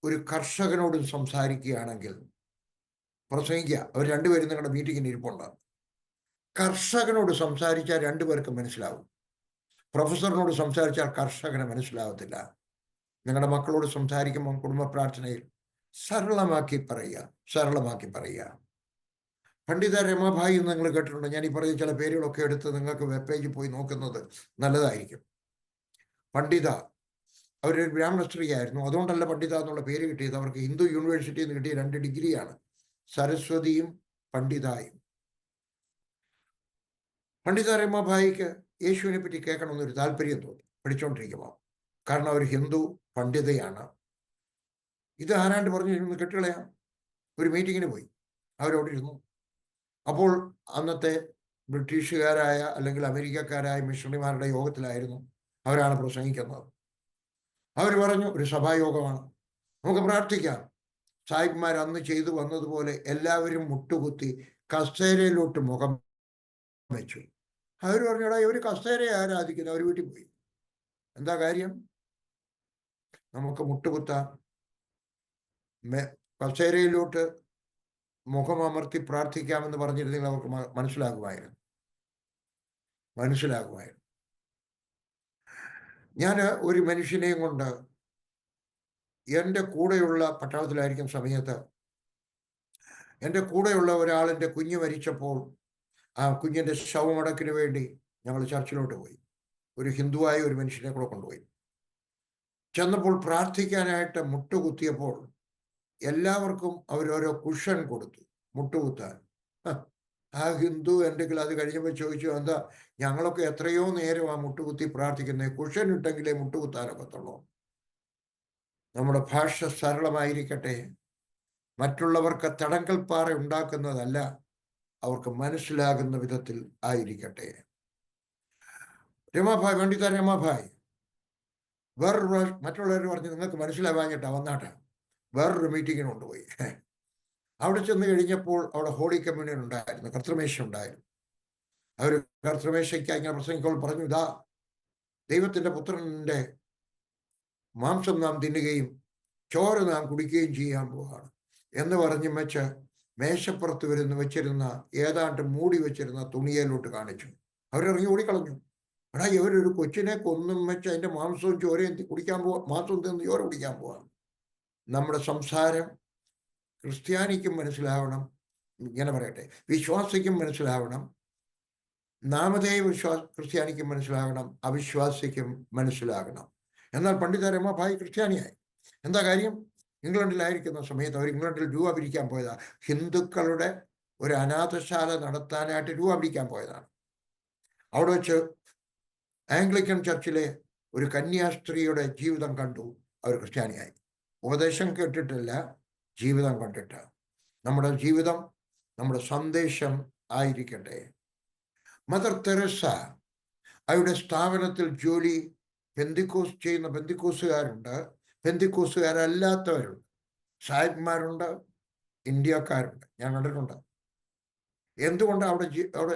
ഒരു കർഷകനോടും സംസാരിക്കുകയാണെങ്കിൽ പ്രസംഗിക്കുക, അവർ രണ്ടുപേരും നിങ്ങളുടെ മീറ്റിങ്ങിന് ഇരിപ്പുണ്ടാകും. കർഷകനോട് സംസാരിച്ചാൽ രണ്ടുപേർക്കും മനസ്സിലാവും. പ്രൊഫസറിനോട് സംസാരിച്ചാൽ കർഷകന് മനസ്സിലാവത്തില്ല. നിങ്ങളുടെ മക്കളോട് സംസാരിക്കുമ്പോൾ കുടുംബ പ്രാർത്ഥനയിൽ സരളമാക്കി പറയുക. പണ്ഡിത രമാഭായി എന്ന് നിങ്ങൾ കേട്ടിട്ടുണ്ട്. ഞാൻ ഈ പറയുന്ന ചില പേരുകളൊക്കെ എടുത്ത് നിങ്ങൾക്ക് വെബ് പേജിൽ പോയി നോക്കുന്നത് നല്ലതായിരിക്കും. പണ്ഡിത, അവരൊരു ബ്രാഹ്മണ സ്ത്രീ ആയിരുന്നു. അതുകൊണ്ടല്ല പണ്ഡിത എന്നുള്ള പേര് കിട്ടിയത്. അവർക്ക് ഹിന്ദു യൂണിവേഴ്സിറ്റിയിൽ നിന്ന് കിട്ടിയ 2 ഡിഗ്രിയാണ്, സരസ്വതിയും പണ്ഡിതായും. പണ്ഡിത രമാഭായിക്ക് യേശുവിനെ പറ്റി കേൾക്കണമെന്നൊരു താല്പര്യം തോന്നി പഠിച്ചുകൊണ്ടിരിക്കുമ്പോൾ. കാരണം അവർ ഹിന്ദു പണ്ഡിതയാണ്. ഇത് ആരാണ്ട് പറഞ്ഞു ഇരുന്ന് കെട്ടുകളയാം. ഒരു മീറ്റിങ്ങിന് പോയി, അവരവിടെ ഇരുന്നു. അപ്പോൾ അന്നത്തെ ബ്രിട്ടീഷുകാരായ അല്ലെങ്കിൽ അമേരിക്കക്കാരായ മിഷണറിമാരുടെ യോഗത്തിലായിരുന്നു. അവരാണ് പ്രസംഗിക്കുന്നത്. അവർ പറഞ്ഞു, ഒരു സഭായോഗമാണ്, നമുക്ക് പ്രാർത്ഥിക്കാം. സായിപ്പ്മാർ അന്ന് ചെയ്തു വന്നതുപോലെ എല്ലാവരും മുട്ടുകുത്തി കസേരയിലോട്ട് മുഖം വെച്ചു. അവർ പറഞ്ഞടാ, ഇവർ കസേരയെ ആരാധിക്കുന്നു. അവർ വീട്ടിൽ പോയി. എന്താ കാര്യം? നമുക്ക് മുട്ടുകുത്താം, കസേരയിലോട്ട് മുഖമമർത്തി പ്രാർത്ഥിക്കാമെന്ന് പറഞ്ഞിരുന്നെങ്കിൽ അവർക്ക് മനസ്സിലാകുമായിരുന്നു. ഞാൻ ഒരു മനുഷ്യനെയും കൊണ്ട് എൻ്റെ കൂടെയുള്ള പട്ടാളത്തിലായിരിക്കും സമയത്ത് എൻ്റെ കൂടെയുള്ള ഒരാളിൻ്റെ കുഞ്ഞ് മരിച്ചപ്പോൾ ആ കുഞ്ഞിൻ്റെ ശവമടക്കിന് വേണ്ടി ഞങ്ങൾ ചർച്ചിലോട്ട് പോയി. ഒരു ഹിന്ദുവായ ഒരു മനുഷ്യനെ കൂടെ കൊണ്ടുപോയി. ചെന്നപ്പോൾ പ്രാർത്ഥിക്കാനായിട്ട് മുട്ടുകുത്തിയപ്പോൾ എല്ലാവർക്കും അവരോരോ കുഷൻ കൊടുത്തു മുട്ടുകുത്താൻ. ആ ഹിന്ദു എന്തെങ്കിൽ അത് കഴിഞ്ഞപ്പോൾ ചോദിച്ചു, എന്താ ഞങ്ങളൊക്കെ എത്രയോ നേരം ആ മുട്ടുകുത്തി പ്രാർത്ഥിക്കുന്നത്, കുഷൻ ഇട്ടെങ്കിലേ മുട്ടുകുത്താനൊക്കത്തുള്ളൂ. നമ്മുടെ ഭാഷ സരളമായിരിക്കട്ടെ. മറ്റുള്ളവർക്ക് തടങ്കൽപ്പാറ ഉണ്ടാക്കുന്നതല്ല, അവർക്ക് മനസ്സിലാകുന്ന വിധത്തിൽ ആയിരിക്കട്ടെ. രമാഭായ്, പണ്ഡിത രമാഭായ് വേറൊരു മറ്റുള്ളവർ പറഞ്ഞു, നിങ്ങൾക്ക് മനസ്സിലാവാഞ്ഞിട്ടാ വന്നാട്ടെ. വേറൊരു മീറ്റിങ്ങിന് കൊണ്ടുപോയി. അവിടെ ചെന്ന് കഴിഞ്ഞപ്പോൾ അവിടെ ഹോളി കമ്മ്യൂണിയൻ ഉണ്ടായിരുന്നു, കർത്തൃമേശ ഉണ്ടായിരുന്നു. അവർ കർത്തൃമേശയ്ക്ക് ഇങ്ങനെ പ്രസംഗിക്കുമ്പോൾ പറഞ്ഞു, ഇതാ ദൈവത്തിൻ്റെ പുത്രൻ്റെ മാംസം നാം തിന്നുകയും ചോര നാം കുടിക്കുകയും ചെയ്യാൻ പോവാണ് എന്ന് പറഞ്ഞ് വെച്ച് മേശപ്പുറത്ത് വെച്ചിരുന്ന ഏതാണ്ട് മൂടി വെച്ചിരുന്ന തുണിയിലോട്ട് കാണിച്ചു. അവരിറങ്ങി ഓടിക്കളഞ്ഞു. എടാ, ഇവരൊരു കൊച്ചിനെ കൊന്നും വെച്ച് അതിൻ്റെ മാംസവും ചോരയും കുടിക്കാൻ പോവാ, മാംസവും തിന്ന് ചോര കുടിക്കാൻ പോവാണ്. നമ്മുടെ സംസാരം ക്രിസ്ത്യാനിക്കും മനസ്സിലാവണം, ഇങ്ങനെ പറയട്ടെ, വിശ്വാസിക്കും മനസ്സിലാവണം, നാമധേയ ക്രിസ്ത്യാനിക്കും മനസ്സിലാകണം, അവിശ്വാസിക്കും മനസ്സിലാകണം. എന്നാൽ പണ്ഡിത രമാഭായി ക്രിസ്ത്യാനിയായി. എന്താ കാര്യം? ഇംഗ്ലണ്ടിലായിരിക്കുന്ന സമയത്ത് അവർ ഇംഗ്ലണ്ടിൽ രൂപ പിരിക്കാൻ പോയതാ. ഹിന്ദുക്കളുടെ ഒരു അനാഥശാല നടത്താനായിട്ട് രൂപ പിരിക്കാൻ പോയതാണ്. അവിടെ വെച്ച് ആംഗ്ലിക്കൻ ചർച്ചിലെ ഒരു കന്യാസ്ത്രീയുടെ ജീവിതം കണ്ടു. അവർ ക്രിസ്ത്യാനിയായി. ഉപദേശം കേട്ടിട്ടില്ല, ജീവിതം കണ്ടിട്ട്. നമ്മുടെ ജീവിതം നമ്മുടെ സന്ദേശം ആയിരിക്കട്ടെ. മദർ തെരേസ, അവരുടെ സ്ഥാപനത്തിൽ ജോലി പെന്തിക്കോസ് ചെയ്യുന്ന പെന്തിക്കോസുകാരുണ്ട്, പെന്തിക്കോസുകാരല്ലാത്തവരുണ്ട്, സായിപ്പ്മാരുണ്ട്, ഇന്ത്യക്കാരുണ്ട്. ഞാൻ കണ്ടിട്ടുണ്ട്. എന്തുകൊണ്ട്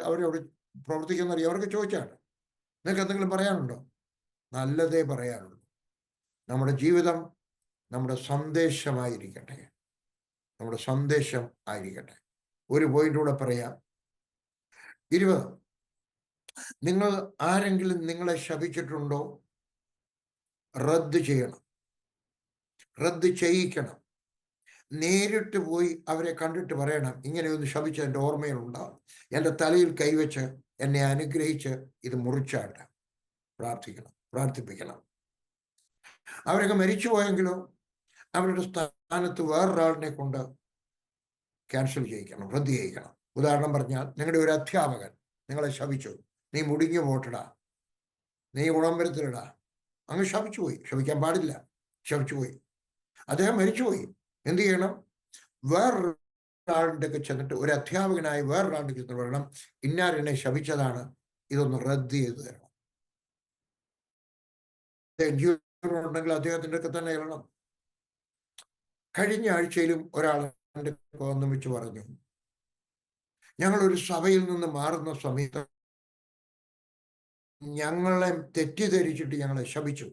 അവരവിടെ പ്രവർത്തിക്കുന്നറിയാം? അവർക്ക് ചോദിച്ചാണ്, നിങ്ങൾക്ക് എന്തെങ്കിലും പറയാനുണ്ടോ? നല്ലതേ പറയാനുള്ളൂ. നമ്മുടെ ജീവിതം നമ്മുടെ സന്ദേശമായിരിക്കട്ടെ. നമ്മുടെ സന്ദേശം ആയിരിക്കട്ടെ. ഒരു പോയിന്റ് കൂടെ പറയാം. 20, നിങ്ങൾ ആരെങ്കിലും നിങ്ങളെ ശപിച്ചിട്ടുണ്ടോ? റദ്ദ് ചെയ്യണം, റദ്ദ് ചെയ്യിക്കണം. നേരിട്ട് പോയി അവരെ കണ്ടിട്ട് പറയണം, ഇങ്ങനെയൊന്ന് ശപിച്ച എൻ്റെ ഓർമ്മയിലുണ്ടാവും, എൻ്റെ തലയിൽ കൈവച്ച് എന്നെ അനുഗ്രഹിച്ച് ഇത് മുറിച്ചാട്ട് പ്രാർത്ഥിപ്പിക്കണം. അവരൊക്കെ മരിച്ചു പോയെങ്കിലോ അവരുടെ സ്ഥാനത്ത് വേറൊരാളിനെ കൊണ്ട് ക്യാൻസൽ ചെയ്യിക്കണം, റദ്ദ് ചെയ്യിക്കണം. ഉദാഹരണം പറഞ്ഞാൽ, നിങ്ങളുടെ ഒരു അധ്യാപകൻ നിങ്ങളെ ശപിച്ചു, നീ മുടിഞ്ഞു പോട്ടടാ, നീ ഉടമ്പരത്തിലിടാ, അങ്ങ് ശപിച്ചുപോയി. ശപിക്കാൻ പാടില്ല, ശപിച്ചുപോയി. അദ്ദേഹം മരിച്ചുപോയി. എന്ത് ചെയ്യണം? വേറൊരാളുടെ ഒക്കെ ചെന്നിട്ട്, ഒരു അധ്യാപകനായി വേറൊരാളുടെ ചെന്നിട്ട് പറയണം, ഇന്നാരെന്നെ ശപിച്ചതാണ്, ഇതൊന്ന് റദ്ദ് ചെയ്ത് തരണം. ഉണ്ടെങ്കിൽ അദ്ദേഹത്തിൻ്റെ ഒക്കെ തന്നെ ഇടണം. കഴിഞ്ഞ ആഴ്ചയിലും ഒരാൾ എൻ്റെ വന്ന് വെച്ച് പറഞ്ഞു, ഞങ്ങളൊരു സഭയിൽ നിന്ന് മാറുന്ന സമയത്ത് ഞങ്ങളെ തെറ്റിദ്ധരിച്ചിട്ട് ഞങ്ങളെ ശപിച്ചു.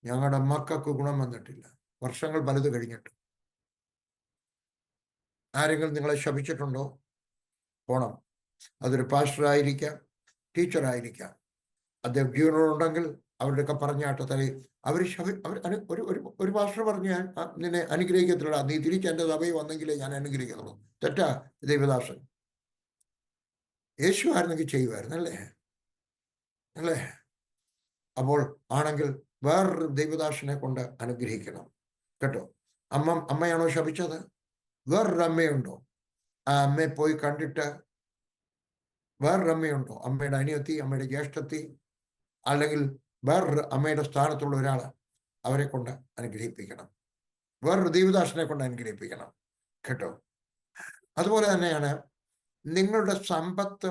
ഞങ്ങളുടെ മക്കൾക്ക് ഗുണം വന്നിട്ടില്ല. വർഷങ്ങൾ പലത് കഴിഞ്ഞിട്ട്. ആരെങ്കിലും നിങ്ങളെ ശപിച്ചിട്ടുണ്ടോ? പോണം. അതൊരു പാസ്റ്ററായിരിക്കാം, ടീച്ചറായിരിക്കാം. അദ്ദേഹം ജീവനോടുണ്ടെങ്കിൽ അവരുടെയൊക്കെ പറഞ്ഞാട്ട തലയിൽ അവർ ഒരു പാസ്റ്റർ പറഞ്ഞു, ഞാൻ നിന്നെ അനുഗ്രഹിക്കത്തില്ല, നീ തിരിച്ച് എൻ്റെ സഭയിൽ വന്നെങ്കിലേ ഞാൻ അനുഗ്രഹിക്കുന്നുള്ളൂ. തെറ്റാ ദൈവദാസൻ. യേശു ആയിരുന്നെങ്കിൽ ചെയ്യുമായിരുന്നു അല്ലേ? അപ്പോൾ ആണെങ്കിൽ വേറൊരു ദൈവദാസനെ കൊണ്ട് അനുഗ്രഹിക്കണം കേട്ടോ. അമ്മയാണോ ശപിച്ചത്? വേറൊരു അമ്മയുണ്ടോ? ആ അമ്മയെ പോയി കണ്ടിട്ട് വേറൊരു അമ്മയുണ്ടോ? അമ്മയുടെ അനിയത്തി, അമ്മയുടെ ജ്യേഷ്ഠത്തി, അല്ലെങ്കിൽ വേറൊരു അമ്മയുടെ സ്ഥാനത്തുള്ള ഒരാൾ, അവരെ കൊണ്ട് അനുഗ്രഹിപ്പിക്കണം. വേറൊരു ദൈവദാസനെ കൊണ്ട് അനുഗ്രഹിപ്പിക്കണം കേട്ടോ. അതുപോലെ തന്നെയാണ് നിങ്ങളുടെ സമ്പത്ത്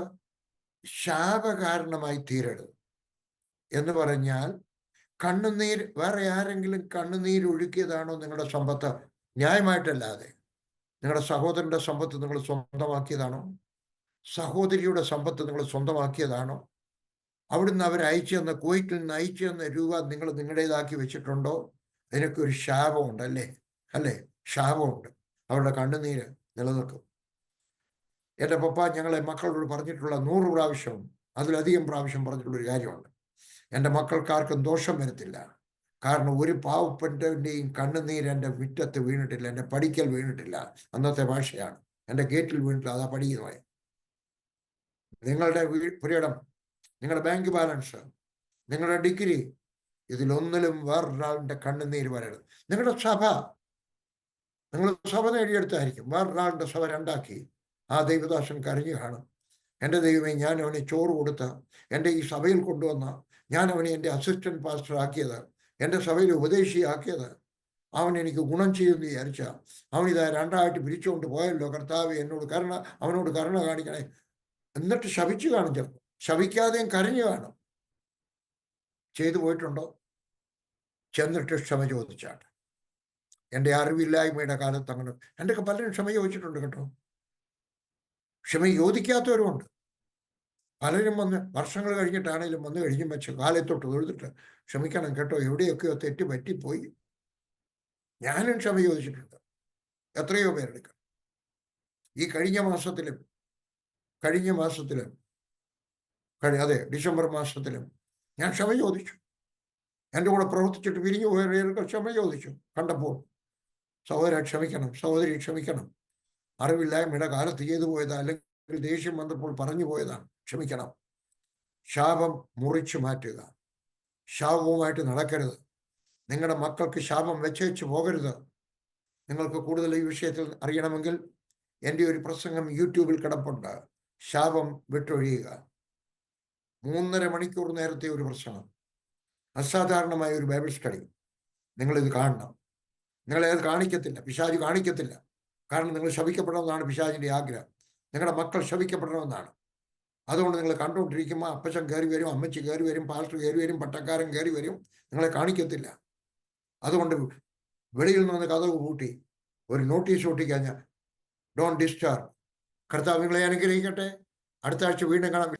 ശാപകാരണമായി തീരരുത്. എന്ന് പറഞ്ഞാൽ വേറെ ആരെങ്കിലും കണ്ണുനീര് ഒഴുക്കിയതാണോ നിങ്ങളുടെ സമ്പത്ത്? ന്യായമായിട്ടല്ലാതെ. നിങ്ങളുടെ സഹോദരന്റെ സമ്പത്ത് നിങ്ങൾ സ്വന്തമാക്കിയതാണോ? സഹോദരിയുടെ സമ്പത്ത് നിങ്ങൾ സ്വന്തമാക്കിയതാണോ? അവിടുന്ന് അവർ അയച്ചു കുവൈറ്റിൽ നിന്ന് അയച്ചു തന്ന രൂപ നിങ്ങൾ നിങ്ങളുടേതാക്കി വെച്ചിട്ടുണ്ടോ? അതിനൊക്കെ ഒരു ശാപമുണ്ട് അല്ലേ? ശാപമുണ്ട്. അവരുടെ കണ്ണുനീര് നിലനിൽക്കും. എൻ്റെ പപ്പ ഞങ്ങളെ മക്കളോട് പറഞ്ഞിട്ടുള്ള 100 പ്രാവശ്യം അതിലധികം പ്രാവശ്യം പറഞ്ഞിട്ടുള്ളൊരു കാര്യമുണ്ട്. എൻ്റെ മക്കൾക്കാർക്കും ദോഷം വരത്തില്ല. കാരണം ഒരു പാവപ്പെട്ടവൻ്റെയും കണ്ണുനീര് എൻ്റെ മുറ്റത്ത് വീണിട്ടില്ല, എൻ്റെ പടിക്കൽ വീണിട്ടില്ല. അന്നത്തെ ഭാഷയാണ്. എൻ്റെ ഗേറ്റിൽ വീണിട്ടില്ല, അതാ പഠിക്കുന്നത്. നിങ്ങളുടെ പുരയിടം, നിങ്ങളുടെ ബാങ്ക് ബാലൻസ്, നിങ്ങളുടെ ഡിഗ്രി, ഇതിലൊന്നിലും വേറൊരാളിൻ്റെ കണ്ണുനീര് വരരുത്. നിങ്ങളുടെ സഭ, നിങ്ങൾ സഭ നേടിയെടുത്തായിരിക്കും. വേറൊരാളുടെ സഭ രണ്ടാക്കി ആ ദൈവദാസൻ കരഞ്ഞു കാണും. എൻ്റെ ദൈവമേ, ഞാൻ അവനെ ചോറ് കൊടുത്ത് എൻ്റെ ഈ സഭയിൽ കൊണ്ടുവന്ന, ഞാൻ അവനെ എൻ്റെ അസിസ്റ്റന്റ് പാസ്റ്റർ ആക്കിയത്, എൻ്റെ സഭയിൽ ഉപദേശിയാക്കിയത്, അവൻ എനിക്ക് ഗുണം ചെയ്യുമെന്ന് വിചാരിച്ച അവൻ ഇതാ രണ്ടായിട്ട് പിരിച്ചുകൊണ്ട് പോയല്ലോ. കർത്താവ് അവനോട് കരുണ കാണിക്കണേ. എന്നിട്ട് ശപിച്ചു കാണും. ചിലപ്പോൾ ശപിക്കാതെയും കരഞ്ഞു കാണും. ചെയ്തു പോയിട്ടുണ്ടോ? ചെന്നിട്ട് ക്ഷമ ചോദിച്ചാട്ട്. എൻ്റെ അറിവില്ലായ്മയുടെ കാലത്ത് അങ്ങനെ എൻ്റെ പലരും ക്ഷമ ചോദിച്ചിട്ടുണ്ട് കേട്ടോ. ക്ഷമ ചോദിക്കാത്തവരുമുണ്ട്. പലരും വന്ന് വർഷങ്ങൾ കഴിഞ്ഞിട്ടാണെങ്കിലും വന്നു കഴിഞ്ഞും വെച്ച് കാലത്തൊട്ട് തൊഴുതിട്ട് ക്ഷമിക്കണം കേട്ടോ, എവിടെയൊക്കെയോ തെറ്റ് പറ്റിപ്പോയി. ഞാനും ക്ഷമ ചോദിച്ചിട്ടുണ്ട്. എത്രയോ പേരെടുക്കാം. ഈ കഴിഞ്ഞ മാസത്തിലും അതെ ഡിസംബർ മാസത്തിലും ഞാൻ ക്ഷമ ചോദിച്ചു. എൻ്റെ കൂടെ പ്രവർത്തിച്ചിട്ട് പിരിഞ്ഞു പോയവർക്ക് ക്ഷമ ചോദിച്ചു. കണ്ടപ്പോൾ സഹോദര ക്ഷമിക്കണം, സഹോദരി ക്ഷമിക്കണം, അറിവില്ലായ്മയുടെ കാലത്ത് ചെയ്തു പോയതാ, അല്ലെങ്കിൽ ദേഷ്യം വന്നപ്പോൾ പറഞ്ഞു പോയതാണ്, ക്ഷമിക്കണം. ശാപം മുറിച്ചു മാറ്റുക. ശാപവുമായിട്ട് നടക്കരുത്. നിങ്ങളുടെ മക്കൾക്ക് ശാപം വെച്ചേച്ച് പോകരുത്. നിങ്ങൾക്ക് കൂടുതൽ ഈ വിഷയത്തിൽ അറിയണമെങ്കിൽ എൻ്റെ ഒരു പ്രസംഗം യൂട്യൂബിൽ കിടപ്പുണ്ട്. ശാപം വിട്ടൊഴിയുക. 3.5 മണിക്കൂർ നേരത്തെ ഒരു പ്രസംഗം, അസാധാരണമായ ഒരു ബൈബിൾ സ്റ്റഡി. നിങ്ങളിത് കാണണം. നിങ്ങളത് കാണിക്കത്തില്ല, പിശാച് കാണിക്കത്തില്ല. കാരണം നിങ്ങൾ ശപിക്കപ്പെടണമെന്നാണ് പിശാചിൻ്റെ ആഗ്രഹം. നിങ്ങളുടെ മക്കൾ ശപിക്കപ്പെടണമെന്നാണ്. അതുകൊണ്ട് നിങ്ങൾ കണ്ടുകൊണ്ടിരിക്കുമ്പോൾ അപ്പച്ചൻ കയറി വരും, അമ്മച്ചി കയറി വരും, പാസ്റ്റർ കയറി വരും, പട്ടക്കാരൻ കയറി വരും. നിങ്ങളെ കാണിക്കത്തില്ല. അതുകൊണ്ട് വെളിയിൽ നിന്ന് കതവ് കൂട്ടി ഒരു നോട്ടീസ് ഒട്ടിക്കഴിഞ്ഞാൽ ഡോണ്ട് ഡിസ്റ്റർബ്. കർത്താവ് നിങ്ങളെ അനുഗ്രഹിക്കട്ടെ. അടുത്ത ആഴ്ച വീണ്ടും കാണാം.